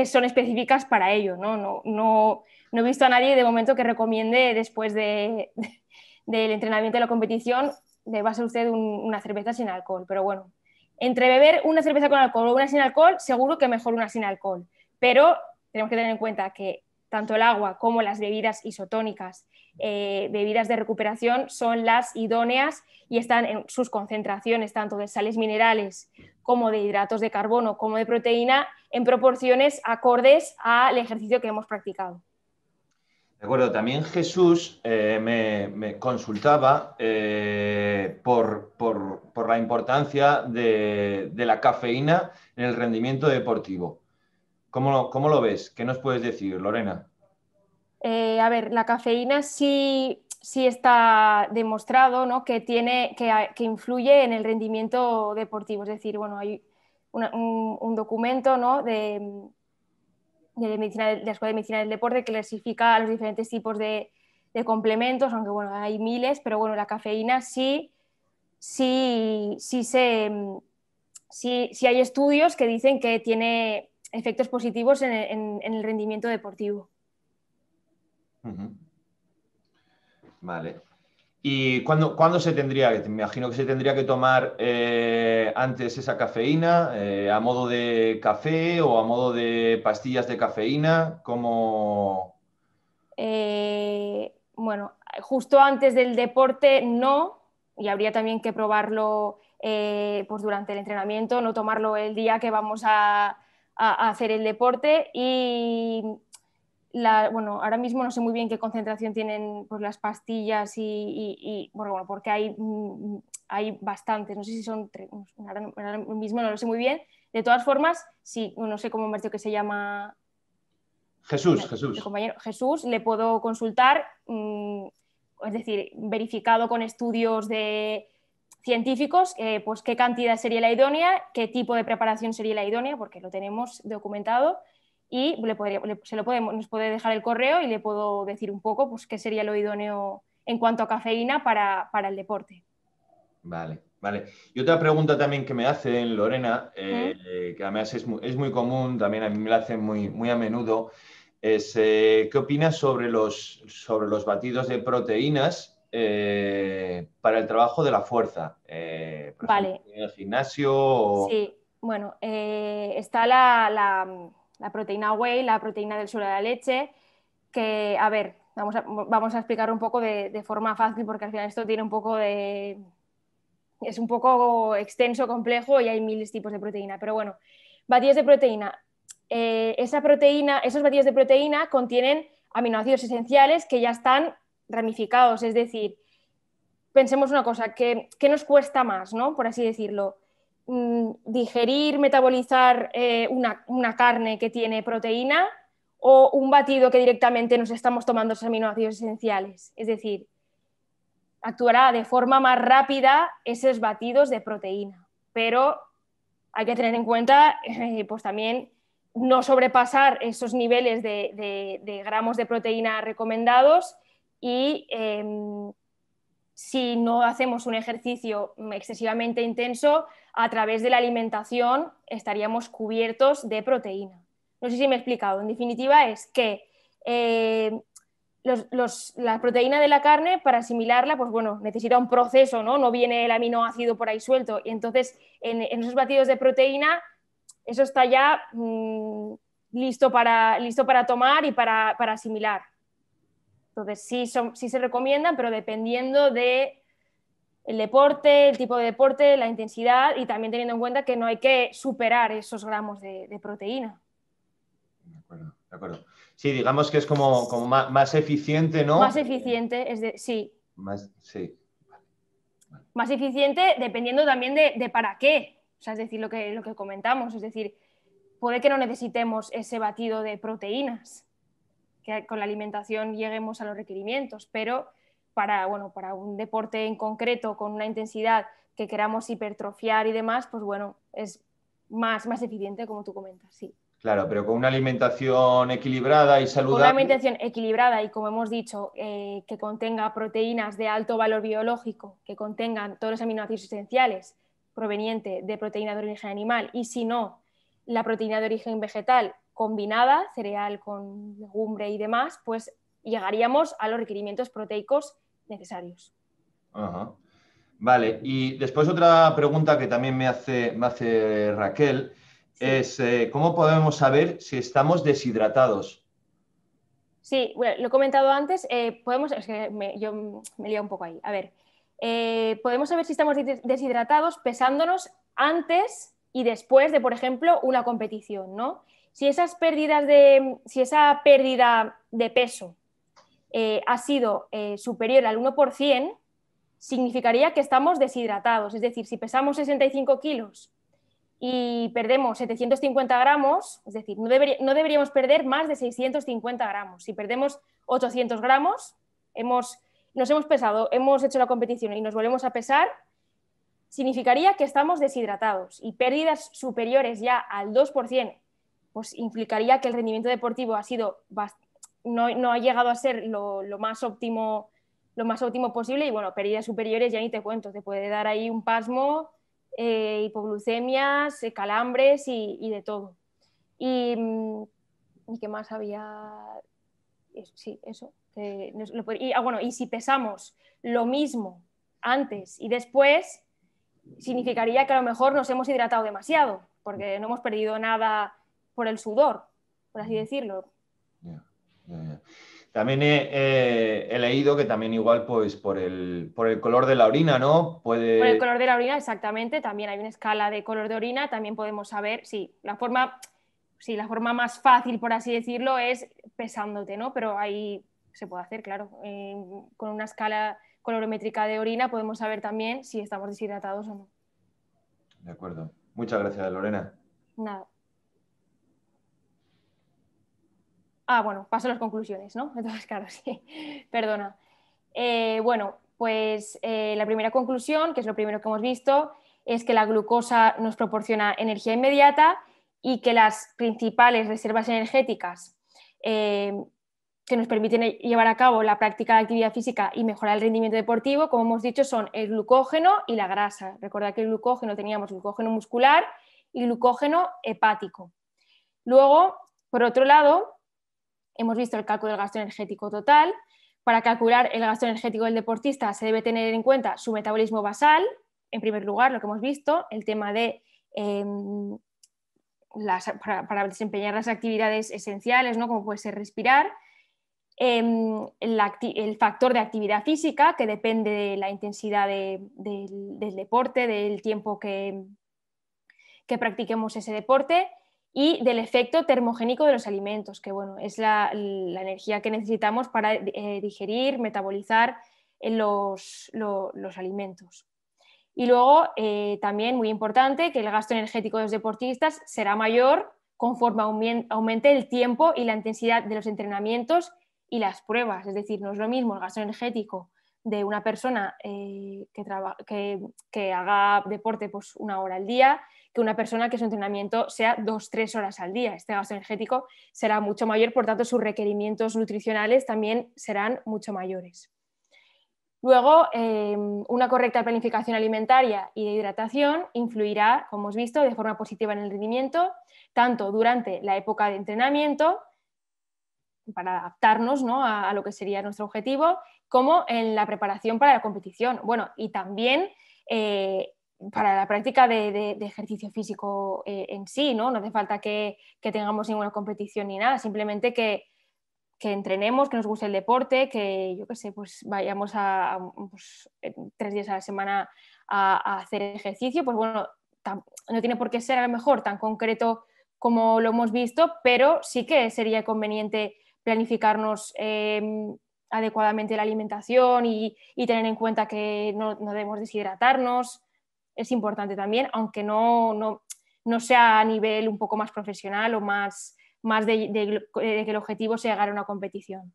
son específicas para ello, ¿no? No he visto a nadie de momento que recomiende después del entrenamiento de la competición deba ser usted una cerveza sin alcohol, pero bueno, entre beber una cerveza con alcohol o una sin alcohol, seguro que mejor una sin alcohol, pero tenemos que tener en cuenta que tanto el agua como las bebidas isotónicas, bebidas de recuperación, son las idóneas y están en sus concentraciones tanto de sales minerales como de hidratos de carbono como de proteína en proporciones acordes al ejercicio que hemos practicado. De acuerdo, también Jesús me consultaba por la importancia de la cafeína en el rendimiento deportivo. ¿Cómo lo ves? ¿Qué nos puedes decir, Lorena? A ver, la cafeína sí está demostrado, ¿no? que influye en el rendimiento deportivo. Es decir, bueno, hay un documento, ¿no? de medicina, de la Escuela de Medicina del Deporte que clasifica los diferentes tipos de complementos, aunque bueno, hay miles, pero bueno, la cafeína sí hay estudios que dicen que tiene efectos positivos en el rendimiento deportivo. Vale. ¿Y cuándo se tendría? Me imagino que se tendría que tomar antes esa cafeína, a modo de café o a modo de pastillas de cafeína. Bueno, justo antes del deporte no, y habría también que probarlo pues durante el entrenamiento, no tomarlo el día que vamos a hacer el deporte. Y bueno, ahora mismo no sé muy bien qué concentración tienen pues, las pastillas bueno, porque hay bastantes, no sé si son tres, ahora mismo no lo sé muy bien. De todas formas, sí, no sé cómo me parece que se llama Jesús. el compañero Jesús, le puedo consultar, es decir, verificado con estudios científicos, pues qué cantidad sería la idónea, qué tipo de preparación sería la idónea, porque lo tenemos documentado. Y nos puede dejar el correo y le puedo decir un poco pues, qué sería lo idóneo en cuanto a cafeína para el deporte. Vale. Y otra pregunta también que me hacen, Lorena, que además es muy común, también a mí me la hacen muy a menudo, es ¿qué opinas sobre los batidos de proteínas para el trabajo de la fuerza? Por ejemplo, en el gimnasio. Sí, bueno, está la proteína whey, la proteína del suero de la leche, que, a ver, vamos a explicar un poco de forma fácil, porque al final esto tiene un poco es un poco extenso, complejo y hay miles de tipos de proteína. Pero bueno, Batidos de proteína. Esa proteína, esos batidos de proteína contienen aminoácidos esenciales que ya están ramificados, es decir, pensemos una cosa, ¿qué nos cuesta más, ¿no? Por así decirlo? Digerir, metabolizar una carne que tiene proteína o un batido que directamente nos estamos tomando esos aminoácidos esenciales. Es decir, actuará de forma más rápida esos batidos de proteína, pero hay que tener en cuenta pues también no sobrepasar esos niveles de gramos de proteína recomendados y si no hacemos un ejercicio excesivamente intenso, a través de la alimentación estaríamos cubiertos de proteína. No sé si me he explicado. En definitiva es que la proteína de la carne, para asimilarla, pues bueno, necesita un proceso, ¿no? No viene el aminoácido por ahí suelto. Y entonces, en esos batidos de proteína, eso está ya listo para tomar y para asimilar. Entonces, sí se recomiendan, pero dependiendo del deporte, el tipo de deporte, la intensidad y también teniendo en cuenta que no hay que superar esos gramos de proteína. De acuerdo. Sí, digamos que es como más eficiente, ¿no? Más eficiente, sí. Sí. Más eficiente dependiendo también de para qué. O sea, es decir, lo que comentamos. Es decir, puede que no necesitemos ese batido de proteínas, que con la alimentación lleguemos a los requerimientos, pero para un deporte en concreto, con una intensidad que queramos hipertrofiar y demás, pues bueno, es más eficiente, como tú comentas, sí. Claro, pero con una alimentación equilibrada y saludable. Con una alimentación equilibrada y, como hemos dicho, que contenga proteínas de alto valor biológico, que contengan todos los aminoácidos esenciales proveniente de proteína de origen animal y, si no, la proteína de origen vegetal combinada, cereal con legumbre y demás, pues llegaríamos a los requerimientos proteicos necesarios. Ajá. Vale, y después otra pregunta que también me hace Raquel. Sí. Es ¿cómo podemos saber si estamos deshidratados? Sí, bueno, lo he comentado antes, es que yo me he liado un poco ahí. A ver, podemos saber si estamos deshidratados pesándonos antes y después de, por ejemplo, una competición, ¿no? Si esa pérdida de peso ha sido superior al 1%, significaría que estamos deshidratados. Es decir, si pesamos 65 kilos y perdemos 750 gramos, es decir, no deberíamos perder más de 650 gramos. Si perdemos 800 gramos, nos hemos pesado, hemos hecho la competición y nos volvemos a pesar, significaría que estamos deshidratados, y pérdidas superiores ya al 2%, pues implicaría que el rendimiento deportivo no ha llegado a ser lo más óptimo posible, y bueno, pérdidas superiores ya ni te cuento, te puede dar ahí un pasmo, hipoglucemias, calambres y de todo. ¿Y qué más había? Sí, eso. Y si pesamos lo mismo antes y después, significaría que a lo mejor nos hemos hidratado demasiado, porque no hemos perdido nada por el sudor, por así decirlo. Yeah. También he leído que también igual pues por el color de la orina, ¿no? Por el color de la orina, exactamente. También hay una escala de color de orina. También podemos saber, la forma más fácil, por así decirlo, es pesándote, ¿no? Pero ahí se puede hacer, claro. Con una escala colorimétrica de orina podemos saber también si estamos deshidratados o no. De acuerdo. Muchas gracias, Lorena. Nada. Bueno, paso a las conclusiones, ¿no? Entonces, claro, sí. Perdona. Bueno, pues la primera conclusión, que es lo primero que hemos visto, es que la glucosa nos proporciona energía inmediata y que las principales reservas energéticas que nos permiten llevar a cabo la práctica de actividad física y mejorar el rendimiento deportivo, como hemos dicho, son el glucógeno y la grasa. Recordad que el glucógeno teníamos glucógeno muscular y glucógeno hepático. Luego, por otro lado, hemos visto el cálculo del gasto energético total. Para calcular el gasto energético del deportista se debe tener en cuenta su metabolismo basal, en primer lugar, lo que hemos visto, el tema de para desempeñar las actividades esenciales, ¿no? Como puede ser respirar, el factor de actividad física, que depende de la intensidad del deporte, del tiempo que que practiquemos ese deporte, y del efecto termogénico de los alimentos, que bueno, es la energía que necesitamos para digerir, metabolizar los alimentos. Y luego también muy importante que el gasto energético de los deportistas será mayor conforme aumente el tiempo y la intensidad de los entrenamientos y las pruebas. Es decir, no es lo mismo el gasto energético de una persona que haga deporte pues, 1 hora al día, que una persona que su entrenamiento sea 2-3 horas al día. Este gasto energético será mucho mayor, por tanto sus requerimientos nutricionales también serán mucho mayores. Luego, una correcta planificación alimentaria y de hidratación influirá, como hemos visto, de forma positiva en el rendimiento, tanto durante la época de entrenamiento, para adaptarnos, ¿no?, a lo que sería nuestro objetivo, como en la preparación para la competición. Bueno, y también para la práctica de ejercicio físico en sí, ¿no? No hace falta que tengamos ninguna competición ni nada, simplemente que entrenemos, que nos guste el deporte, que yo qué sé, pues vayamos pues, 3 días a la semana a hacer ejercicio. Pues bueno, no tiene por qué ser a lo mejor tan concreto como lo hemos visto, pero sí que sería conveniente planificarnos adecuadamente la alimentación y tener en cuenta que no debemos deshidratarnos. Es importante también, aunque no sea a nivel un poco más profesional o más de que el objetivo sea llegar a una competición.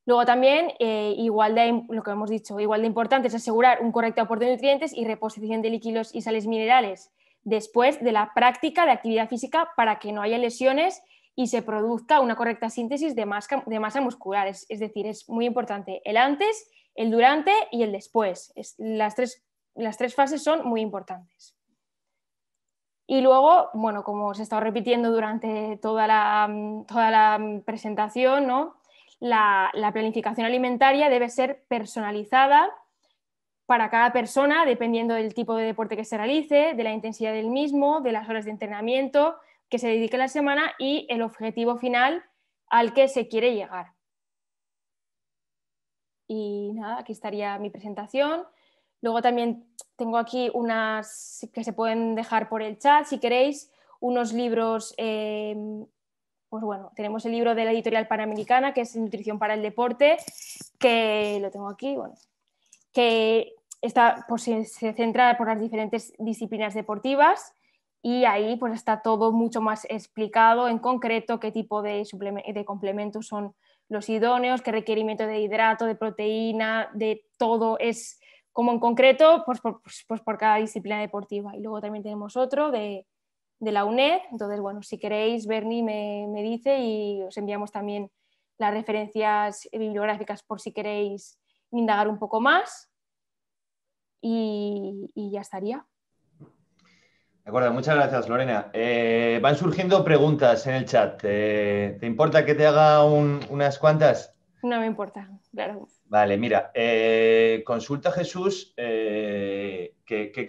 Luego también, lo que hemos dicho, igual de importante es asegurar un correcto aporte de nutrientes y reposición de líquidos y sales minerales después de la práctica de actividad física para que no haya lesiones y se produzca una correcta síntesis de masa muscular. Es decir, es muy importante el antes, el durante y el después. Las tres fases son muy importantes. Y luego, bueno, como se ha estado repitiendo durante toda la presentación, ¿no?, la planificación alimentaria debe ser personalizada para cada persona, dependiendo del tipo de deporte que se realice, de la intensidad del mismo, de las horas de entrenamiento que se dedique a la semana y el objetivo final al que se quiere llegar. Y nada, aquí estaría mi presentación. Luego también tengo aquí unas que se pueden dejar por el chat, si queréis, unos libros. Pues bueno, tenemos el libro de la editorial Panamericana, que es Nutrición para el Deporte, que lo tengo aquí, bueno, que pues, se centra por las diferentes disciplinas deportivas y ahí pues está todo mucho más explicado en concreto qué tipo de complementos son los idóneos, qué requerimiento de hidrato, de proteína, de todo es como en concreto pues por cada disciplina deportiva. Y luego también tenemos otro de la UNED. Entonces, bueno, si queréis, Bernie me dice y os enviamos también las referencias bibliográficas por si queréis indagar un poco más y ya estaría. De acuerdo, muchas gracias, Lorena. Van surgiendo preguntas en el chat. ¿Te importa que te haga unas cuantas? No me importa, claro. Vale, mira, consulta Jesús, ¿qué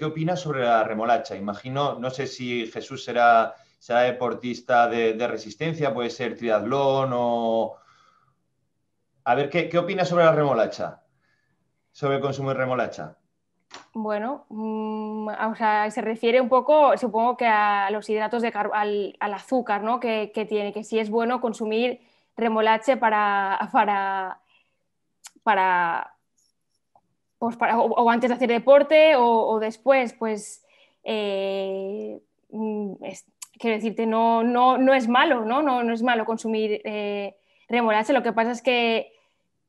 opinas sobre la remolacha? Imagino, no sé si Jesús será deportista de resistencia, puede ser triatlón o... A ver, ¿qué opinas sobre la remolacha? Sobre el consumo de remolacha. Bueno, o sea, se refiere un poco, supongo que a los hidratos al azúcar, ¿no?, que tiene, que sí es bueno consumir remolacha o antes de hacer deporte o después, pues quiero decirte, no es malo, no es malo consumir remolacha. Lo que pasa es que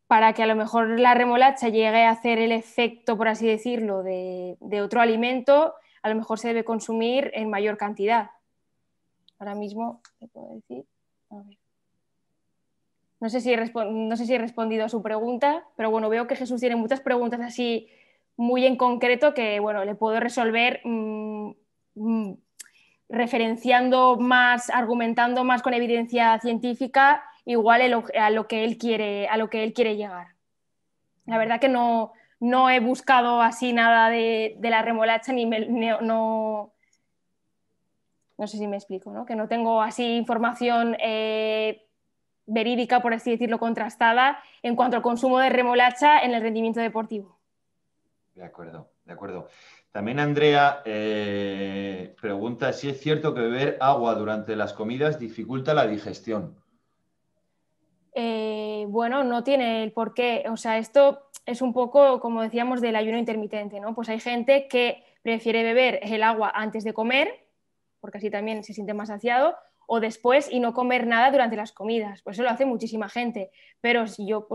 para que a lo mejor la remolacha llegue a hacer el efecto, por así decirlo, de otro alimento, a lo mejor se debe consumir en mayor cantidad. Ahora mismo, ¿qué puedo decir? A ver. No sé si he respondido a su pregunta, pero bueno, veo que Jesús tiene muchas preguntas así muy en concreto que, bueno, le puedo resolver referenciando más, argumentando más con evidencia científica, igual a lo que él quiere llegar. La verdad que no he buscado así nada de la remolacha no sé si me explico, ¿no? Que no tengo así información verídica, por así decirlo, contrastada en cuanto al consumo de remolacha en el rendimiento deportivo. De acuerdo, de acuerdo. También Andrea pregunta si es cierto que beber agua durante las comidas dificulta la digestión. Bueno, no tiene el por qué. O sea, esto es un poco, como decíamos, del ayuno intermitente, ¿no? Pues hay gente que prefiere beber el agua antes de comer, porque así también se siente más saciado, o después y no comer nada durante las comidas. Pues eso lo hace muchísima gente. Pero si yo,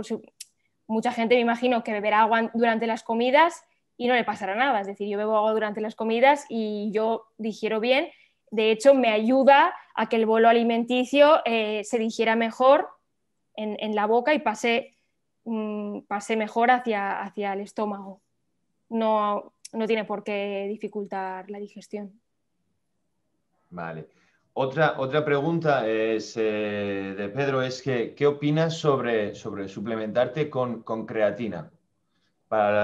mucha gente me imagino que beberá agua durante las comidas y no le pasará nada. Es decir, yo bebo agua durante las comidas y yo digiero bien. De hecho, me ayuda a que el bolo alimenticio se digiera mejor en la boca y pase mejor hacia el estómago. No tiene por qué dificultar la digestión. Vale. Otra pregunta es, de Pedro es que, ¿qué opinas sobre suplementarte con creatina?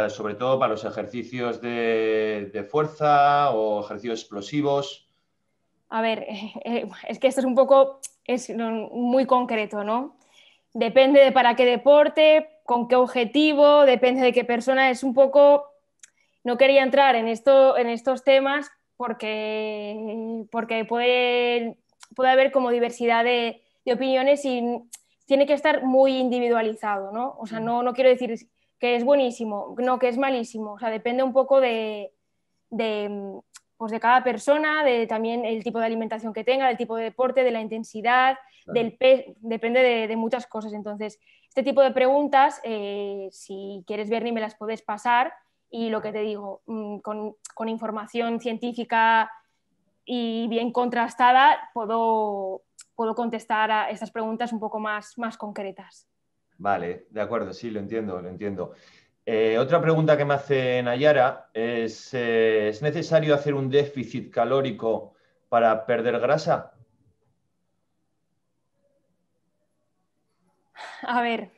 Sobre todo para los ejercicios de fuerza o ejercicios explosivos. A ver, es que esto es un poco, es muy concreto, ¿no? Depende de para qué deporte, con qué objetivo, depende de qué persona, es un poco... No quería entrar en estos temas porque puede haber como diversidad de opiniones y tiene que estar muy individualizado, ¿no? O sea, no quiero decir que es buenísimo, no, que es malísimo, o sea, depende un poco de, pues de cada persona, de también el tipo de alimentación que tenga, del tipo de deporte, de la intensidad, Claro. depende de muchas cosas. Entonces, este tipo de preguntas, si quieres ver, ni me las puedes pasar y lo que te digo, con información científica y bien contrastada, puedo contestar a estas preguntas un poco más concretas. Vale, de acuerdo, sí, lo entiendo, lo entiendo. Otra pregunta que me hace Nayara ¿es necesario hacer un déficit calórico para perder grasa? A ver,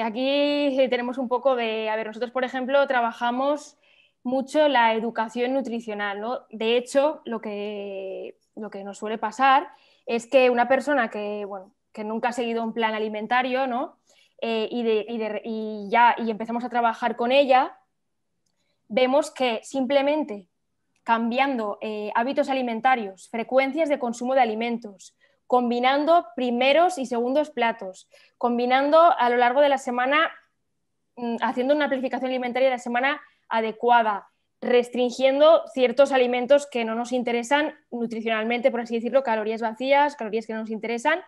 aquí tenemos un poco de... A ver, nosotros, por ejemplo, trabajamos mucho la educación nutricional, ¿no? De hecho, lo que nos suele pasar es que una persona bueno, que nunca ha seguido un plan alimentario, ¿no? Y empezamos a trabajar con ella, vemos que simplemente cambiando hábitos alimentarios, frecuencias de consumo de alimentos, combinando primeros y segundos platos, combinando a lo largo de la semana, haciendo una planificación alimentaria de la semana adecuada, restringiendo ciertos alimentos que no nos interesan nutricionalmente, por así decirlo, calorías vacías, calorías que no nos interesan,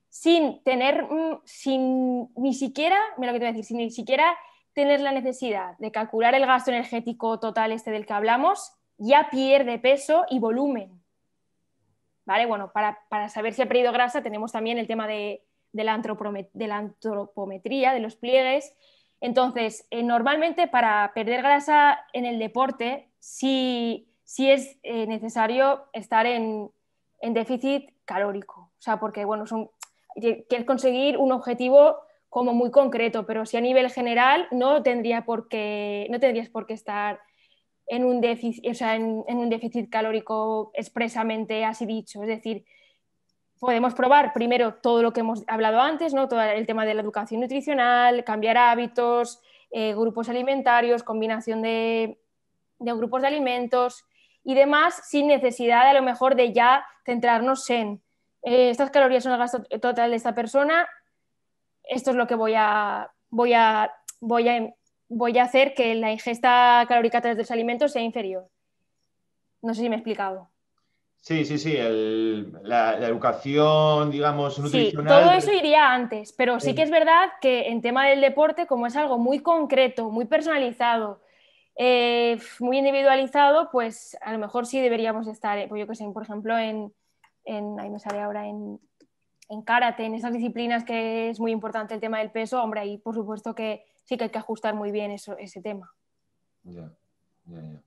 sin tener, sin ni siquiera, mira lo que te voy a decir, sin ni siquiera tener la necesidad de calcular el gasto energético total este del que hablamos, ya pierde peso y volumen. ¿Vale? Bueno, para saber si ha perdido grasa tenemos también el tema de la antropometría, de los pliegues. Entonces, normalmente para perder grasa en el deporte sí es necesario estar en déficit calórico. O sea, porque bueno, quieres conseguir un objetivo como muy concreto, pero si a nivel general no tendrías por qué estar en un déficit, o sea, en un déficit calórico expresamente así dicho. Es decir, podemos probar primero todo lo que hemos hablado antes, ¿no? Todo el tema de la educación nutricional, cambiar hábitos, grupos alimentarios, combinación de grupos de alimentos y demás, sin necesidad a lo mejor de ya centrarnos en estas calorías son el gasto total de esta persona, esto es lo que voy a hacer que la ingesta calórica a través de los alimentos sea inferior. No sé si me he explicado. Sí, sí, sí, la educación, digamos, Sí, todo nutricional. eso iría antes, pero sí que es verdad que en tema del deporte, como es algo muy concreto, muy personalizado, muy individualizado, pues a lo mejor sí deberíamos estar, pues yo que sé, por ejemplo, ahí me sale ahora, en karate, en esas disciplinas que es muy importante el tema del peso, hombre, ahí por supuesto que sí que hay que ajustar muy bien ese tema. Ya, ya, ya.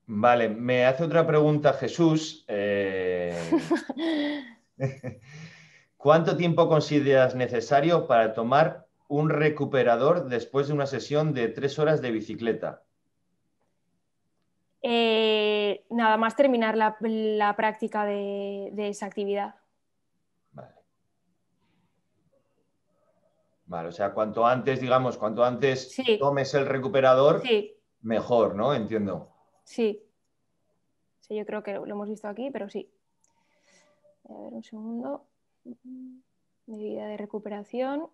Vale, me hace otra pregunta Jesús. ¿Cuánto tiempo consideras necesario para tomar un recuperador después de una sesión de 3 horas de bicicleta? Nada más terminar la práctica de esa actividad. Vale. Vale, o sea, cuanto antes, digamos, cuanto antes Sí, tomes el recuperador, sí, mejor, ¿no? Entiendo. sí. Sí, yo creo que lo hemos visto aquí, pero sí. A ver, un segundo. Medida de recuperación.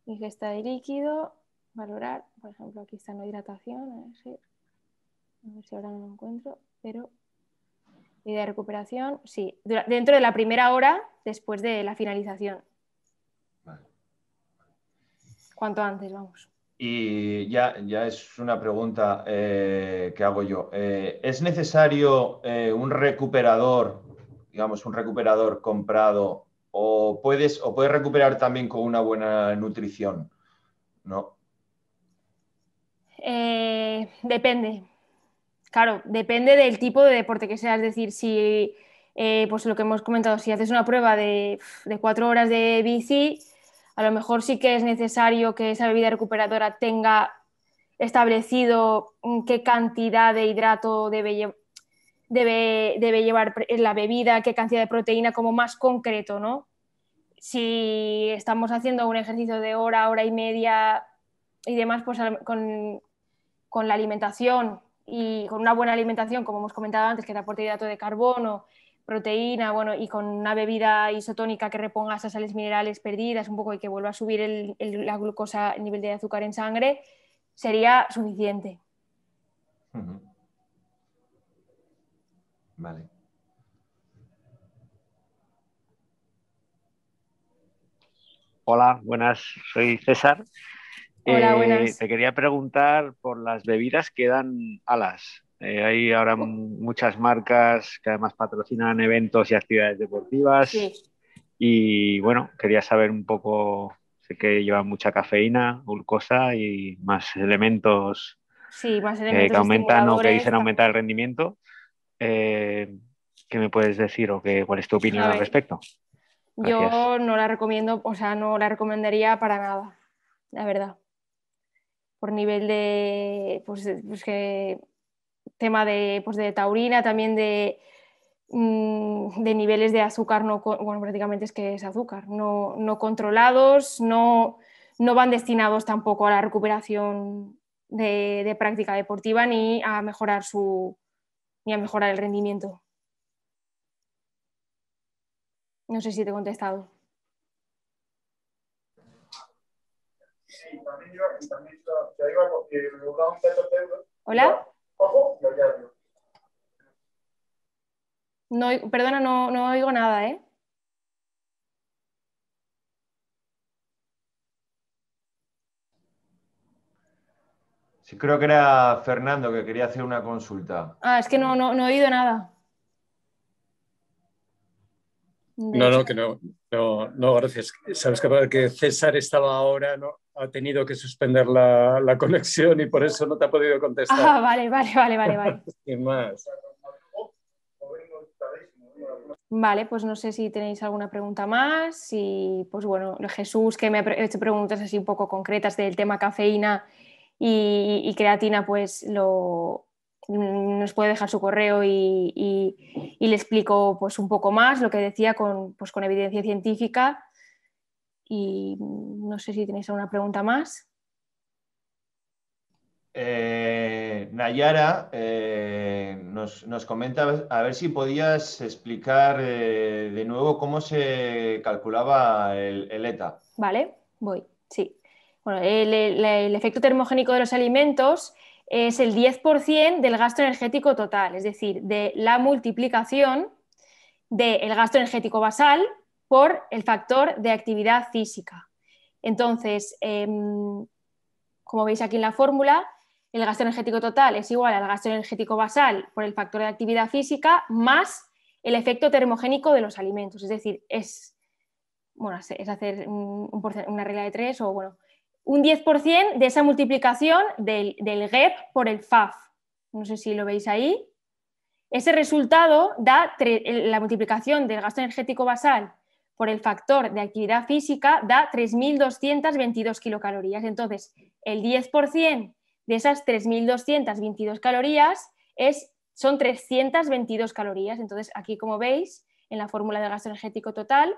Ingesta de líquido. Valorar. Por ejemplo, aquí está la hidratación. A ver si ahora no lo encuentro. Pero medida de recuperación, sí. Dentro de la primera hora después de la finalización. Vale. Cuanto antes, vamos. Y ya es una pregunta que hago yo. ¿Es necesario un recuperador, digamos, un recuperador comprado, o puedes recuperar también con una buena nutrición? ¿No? Depende. Claro, depende del tipo de deporte que sea. Es decir, si, pues lo que hemos comentado, si haces una prueba de 4 horas de bici, a lo mejor sí que es necesario que esa bebida recuperadora tenga establecido qué cantidad de hidrato debe llevar la bebida, qué cantidad de proteína, como más concreto, ¿no? Si estamos haciendo un ejercicio de hora y media y demás, pues con la alimentación y con una buena alimentación, como hemos comentado antes, que te aporte hidrato de carbono, proteína, bueno, y con una bebida isotónica que reponga esas sales minerales perdidas un poco y que vuelva a subir la glucosa, el nivel de azúcar en sangre, sería suficiente. Uh-huh. Vale. Hola, buenas, soy César. Hola, buenas. Te quería preguntar por las bebidas que dan alas. Hay ahora muchas marcas que además patrocinan eventos y actividades deportivas Sí, y bueno, quería saber un poco, sé que llevan mucha cafeína, glucosa y más elementos sí, más que elementos aumentan o que estimuladores dicen aumentar el también. rendimiento. ¿Qué me puedes decir o cuál es tu opinión A al ver, respecto? Gracias. yo no la recomiendo, o sea, no la recomendaría para nada, la verdad. Por nivel pues que tema pues de taurina, también de niveles de azúcar, bueno, prácticamente es que es azúcar, no controlados, no van destinados tampoco a la recuperación de práctica deportiva ni a mejorar ni a mejorar el rendimiento. No sé si te he contestado. ¿Hola? No, perdona, no oigo nada, ¿eh? Sí, creo que era Fernando que quería hacer una consulta. Ah, es que no he oído nada. Del No, chat. que no, gracias. Sabes que César estaba ahora, ¿no? Ha tenido que suspender la conexión y por eso no te ha podido contestar. Ah, vale. Sin más. Vale, pues no sé si tenéis alguna pregunta más. Y pues bueno, Jesús, que me ha hecho preguntas así un poco concretas del tema cafeína y creatina, pues nos puede dejar su correo y le explico pues un poco más lo que decía pues con evidencia científica. Y no sé si tenéis alguna pregunta más. Nayara nos comenta a ver si podías explicar de nuevo cómo se calculaba el ETA. Vale, voy, sí. Bueno, el efecto termogénico de los alimentos es el 10% del gasto energético total, es decir, de la multiplicación del gasto energético basal por el factor de actividad física. Entonces, como veis aquí en la fórmula, el gasto energético total es igual al gasto energético basal por el factor de actividad física más el efecto termogénico de los alimentos, es decir, es hacer una regla de 3 o bueno, un 10% de esa multiplicación del GEP por el FAF. No sé si lo veis ahí. Ese resultado da la multiplicación del gasto energético basal por el factor de actividad física da 3.222 kilocalorías. Entonces, el 10% de esas 3.222 calorías son 322 calorías. Entonces, aquí como veis, en la fórmula de gasto energético total,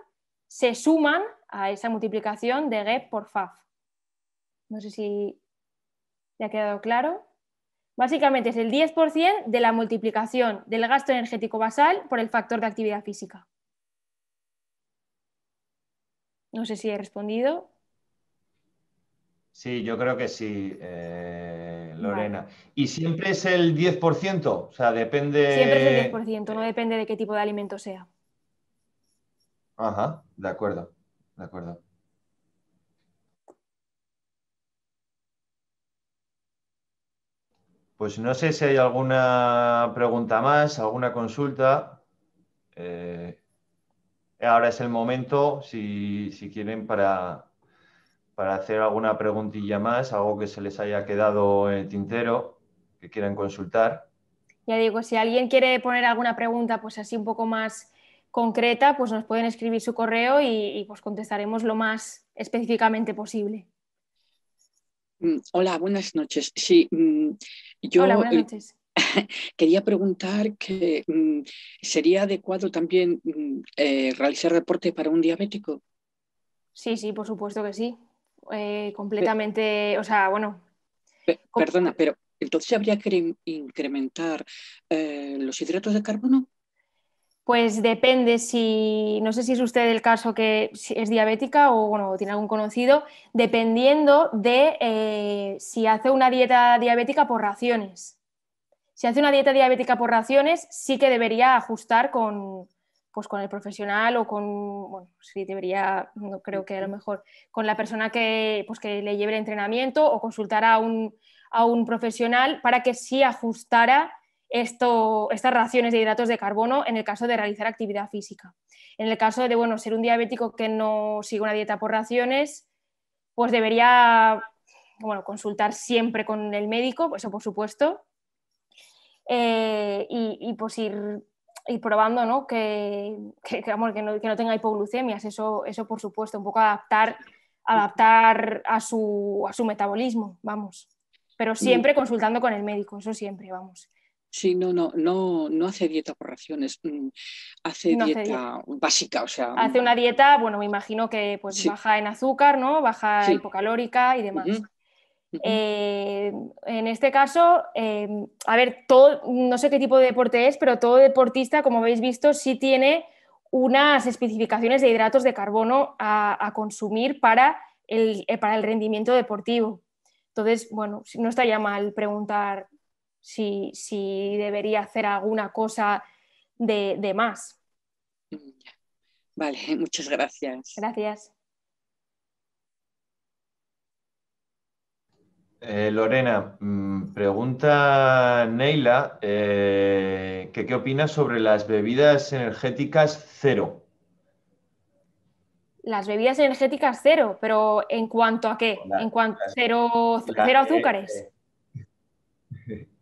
se suman a esa multiplicación de GEP por FAF. No sé si le ha quedado claro. Básicamente es el 10% de la multiplicación del gasto energético basal por el factor de actividad física. No sé si he respondido. Sí, yo creo que sí, Lorena. Vale. ¿Y siempre es el 10%? O sea, depende... Siempre es el 10%, no depende de qué tipo de alimento sea. Ajá, de acuerdo, de acuerdo. Pues no sé si hay alguna pregunta más, alguna consulta. Ahora es el momento, si quieren, para hacer alguna preguntilla más, algo que se les haya quedado en el tintero, que quieran consultar. Ya digo, si alguien quiere poner alguna pregunta pues así un poco más concreta, pues nos pueden escribir su correo y pues contestaremos lo más específicamente posible. Hola, buenas noches. Sí, Hola, yo buenas noches. quería preguntar que ¿sería adecuado también realizar deporte para un diabético? Sí, sí, por supuesto que sí. Completamente, o sea, bueno. Perdona, pero entonces habría que incrementar los hidratos de carbono. Pues depende si, no sé si es usted el caso que es diabética o bueno, tiene algún conocido, dependiendo de si hace una dieta diabética por raciones. Si hace una dieta diabética por raciones, sí que debería ajustar pues con el profesional o con, bueno, sí debería, no creo que a lo mejor, con la persona pues que le lleve el entrenamiento o consultar a un profesional para que sí ajustara estas raciones de hidratos de carbono en el caso de realizar actividad física. En el caso de, bueno, ser un diabético que no sigue una dieta por raciones, pues debería, bueno, consultar siempre con el médico, eso por supuesto, y pues ir probando, ¿no? Vamos, que no tenga hipoglucemias, eso por supuesto, un poco adaptar a su metabolismo, vamos. Pero siempre consultando con el médico, eso siempre, vamos. Sí, no hace dieta por raciones, hace No hace dieta básica, o sea... Hace una dieta, bueno, me imagino que pues Sí. baja en azúcar, ¿no? Baja Sí. hipocalórica y demás. En este caso, a ver, no sé qué tipo de deporte es, pero todo deportista, como habéis visto, sí tiene unas especificaciones de hidratos de carbono a consumir para el rendimiento deportivo. Entonces, bueno, no estaría mal preguntar si debería hacer alguna cosa de más. Vale, muchas gracias. Gracias. Lorena, pregunta Neila, que ¿qué opinas sobre las bebidas energéticas cero? Las bebidas energéticas cero, pero ¿en cuanto a qué? ¿En cuanto cero azúcares?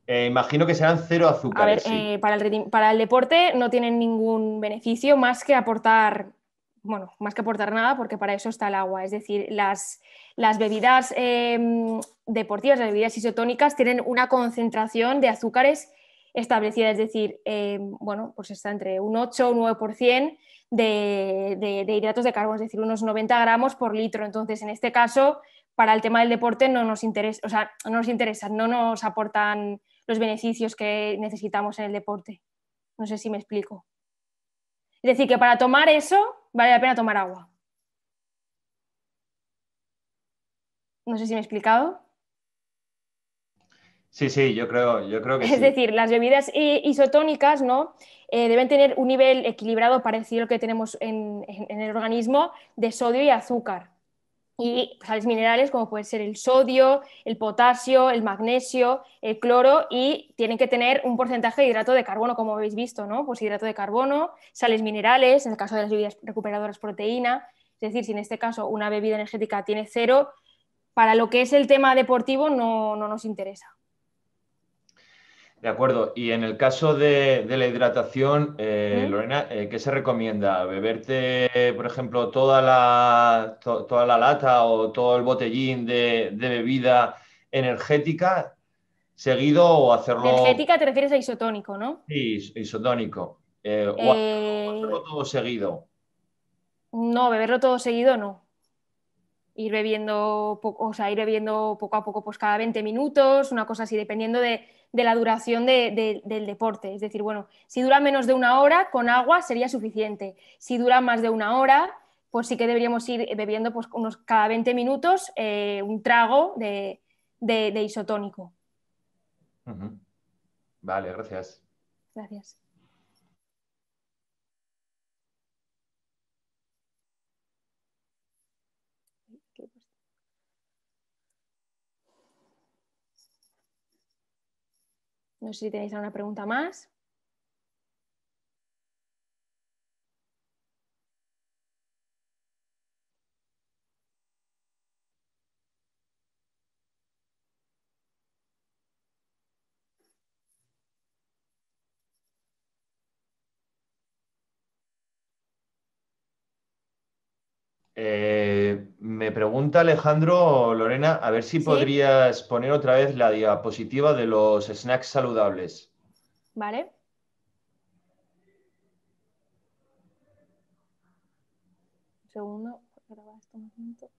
Imagino que serán cero A azúcares, ver, sí. para el deporte no tienen ningún beneficio más que aportar, bueno, más que aportar nada, porque para eso está el agua. Es decir, las bebidas deportivas, las bebidas isotónicas, tienen una concentración de azúcares establecida, es decir, bueno, pues está entre un 8 o un 9% de hidratos de carbono, es decir, unos 90 gramos por litro. Entonces, en este caso, para el tema del deporte no nos interesa, o sea, no nos aportan los beneficios que necesitamos en el deporte. No sé si me explico. Es decir, que para tomar eso vale la pena tomar agua. No sé si me he explicado. Sí, yo creo que sí. Es decir, las bebidas isotónicas, ¿no? Deben tener un nivel equilibrado parecido al que tenemos en el organismo de sodio y azúcar. Y sales minerales como puede ser el sodio, el potasio, el magnesio, el cloro, y tienen que tener un porcentaje de hidrato de carbono, como habéis visto, ¿no? Pues hidrato de carbono, sales minerales, en el caso de las bebidas recuperadoras proteína. Es decir, si en este caso una bebida energética tiene cero, para lo que es el tema deportivo no nos interesa. De acuerdo. Y en el caso de la hidratación, Lorena, ¿qué se recomienda? ¿Beberte, por ejemplo, toda la lata o todo el botellín de bebida energética seguido o hacerlo... Energética te refieres a isotónico, ¿no? Sí, isotónico. O hacerlo todo seguido. No, beberlo todo seguido no. Ir bebiendo ir bebiendo poco a poco, pues cada 20 minutos, una cosa así, dependiendo de la duración del deporte. Es decir, bueno, si dura menos de 1 hora, con agua sería suficiente. Si dura más de 1 hora, pues sí que deberíamos ir bebiendo pues, cada 20 minutos un trago de isotónico. Vale, gracias. Gracias. No sé si tenéis alguna pregunta más. Me pregunta Alejandro, Lorena, a ver si ¿Sí? podrías poner otra vez la diapositiva de los snacks saludables. Vale. Un segundo. Grabar esto un momento.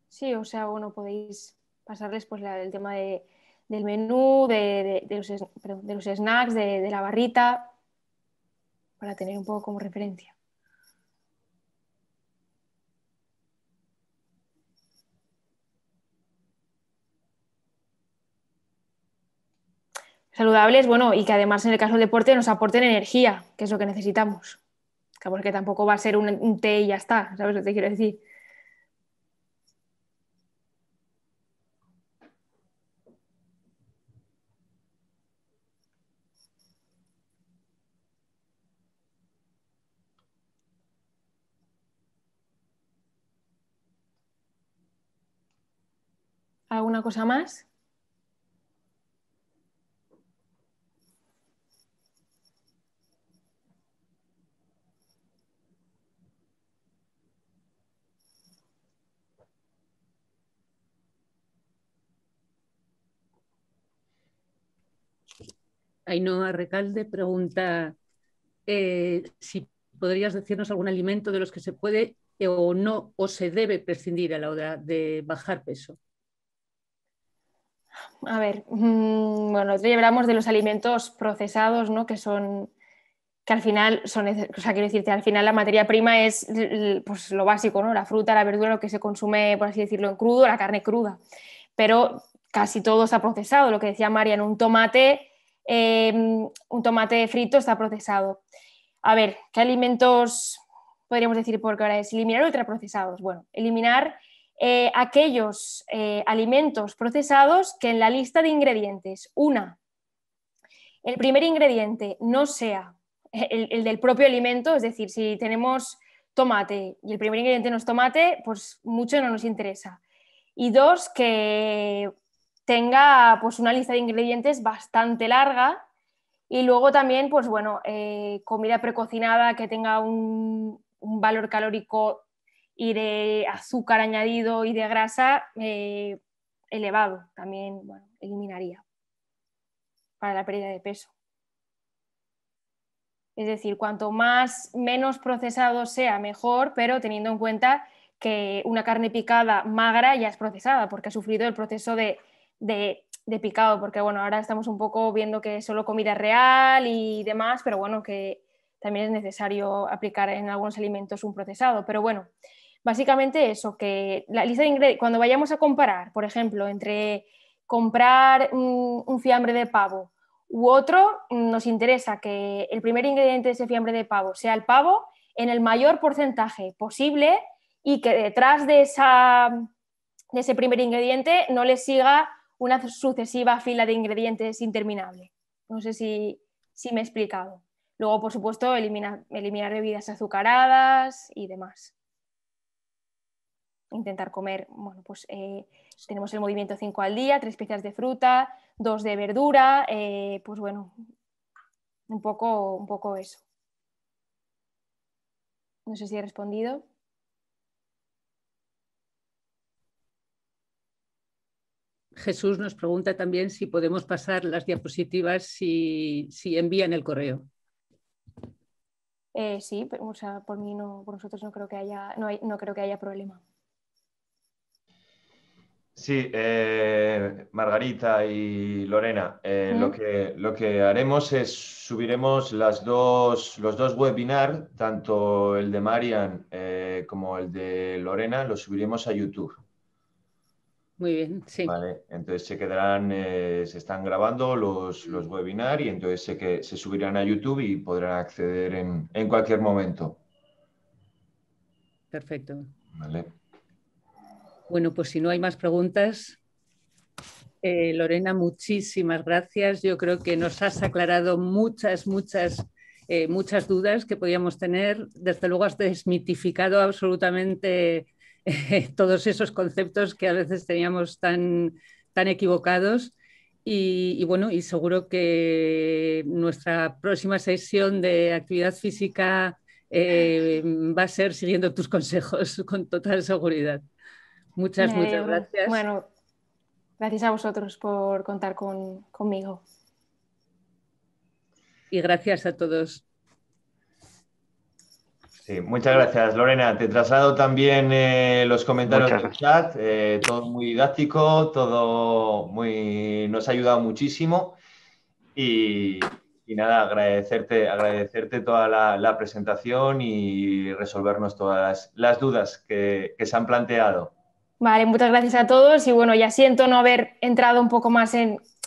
Sí, o sea, bueno, podéis pasarles pues el tema del menú, de los snacks, de la barrita, para tener un poco como referencia. Saludables, bueno, y que además en el caso del deporte nos aporten energía, que es lo que necesitamos. Porque tampoco va a ser un té y ya está, ¿sabes lo que te quiero decir? ¿Alguna cosa más? Ainhoa Recalde pregunta si podrías decirnos algún alimento de los que se puede o no o se debe prescindir a la hora de bajar peso. A ver, bueno, nosotros hablamos de los alimentos procesados, ¿no? Que al final son, o sea, quiero decirte, al final la materia prima es pues, lo básico, ¿no? La fruta, la verdura, lo que se consume, por así decirlo, en crudo, la carne cruda. Pero casi todo está procesado. Lo que decía Marian, un tomate frito está procesado. A ver, ¿qué alimentos podríamos decir por qué ahora es? Eliminar ultraprocesados. Bueno, eliminar aquellos alimentos procesados que en la lista de ingredientes, el primer ingrediente no sea el del propio alimento, es decir, si tenemos tomate y el primer ingrediente no es tomate, pues mucho no nos interesa. Y 2, que tenga pues una lista de ingredientes bastante larga y luego también, pues bueno, comida precocinada que tenga un valor calórico y de azúcar añadido y de grasa elevado, también bueno, eliminaría para la pérdida de peso. Es decir, cuanto menos procesado sea, mejor, pero teniendo en cuenta que una carne picada magra ya es procesada porque ha sufrido el proceso de picado, porque bueno, ahora estamos un poco viendo que es solo comida real y demás, pero bueno, que también es necesario aplicar en algunos alimentos un procesado. Pero bueno, básicamente eso, que la lista de ingredientes, cuando vayamos a comparar, por ejemplo, entre comprar un fiambre de pavo u otro, nos interesa que el primer ingrediente de ese fiambre de pavo sea el pavo en el mayor porcentaje posible y que detrás de ese primer ingrediente no le siga una sucesiva fila de ingredientes interminable. No sé si me he explicado. Luego, por supuesto, eliminar bebidas azucaradas y demás. Intentar comer, bueno, pues tenemos el movimiento 5 al día, 3 piezas de fruta, 2 de verdura, pues bueno, un poco eso. No sé si he respondido. Jesús nos pregunta también si podemos pasar las diapositivas si envían el correo. Sí, pero, o sea, por mí no, por nosotros no creo que haya problema. Sí, Margarita y Lorena, lo que haremos es subiremos los dos webinars, tanto el de Marian como el de Lorena, los subiremos a YouTube. Muy bien, sí. Vale, entonces se quedarán, se están grabando los webinars y entonces se subirán a YouTube y podrán acceder en cualquier momento. Perfecto. Vale. Bueno, pues si no hay más preguntas, Lorena, muchísimas gracias. Yo creo que nos has aclarado muchas dudas que podíamos tener. Desde luego has desmitificado absolutamente todos esos conceptos que a veces teníamos tan equivocados. Y bueno, y seguro que nuestra próxima sesión de actividad física va a ser siguiendo tus consejos con total seguridad. Muchas gracias. Bueno, gracias a vosotros por contar conmigo. Y gracias a todos. Sí, muchas gracias, Lorena. Te traslado también los comentarios del chat, todo muy didáctico, todo nos ha ayudado muchísimo y nada, agradecerte toda la presentación y resolvernos todas las dudas que se han planteado. Vale, muchas gracias a todos y bueno, ya siento no haber entrado un poco más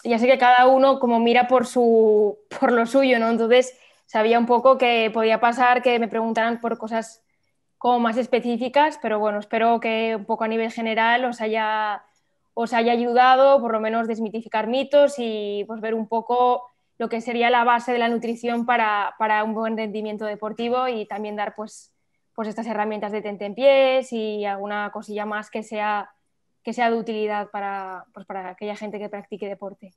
ya sé que cada uno como mira por lo suyo, ¿no? Entonces sabía un poco que podía pasar que me preguntaran por cosas como más específicas, pero bueno, espero que un poco a nivel general os haya ayudado, por lo menos desmitificar mitos y pues ver un poco lo que sería la base de la nutrición para un buen rendimiento deportivo y también dar pues estas herramientas de tentempiés y alguna cosilla más que sea de utilidad para aquella gente que practique deporte.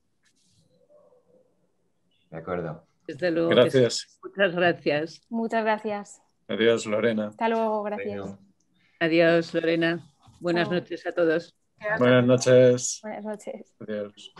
De acuerdo. Desde luego. Gracias. Muchas gracias. Muchas gracias. Adiós, Lorena. Hasta luego, gracias. Adiós, Lorena. Buenas noches a todos. Buenas noches. Buenas noches. Adiós.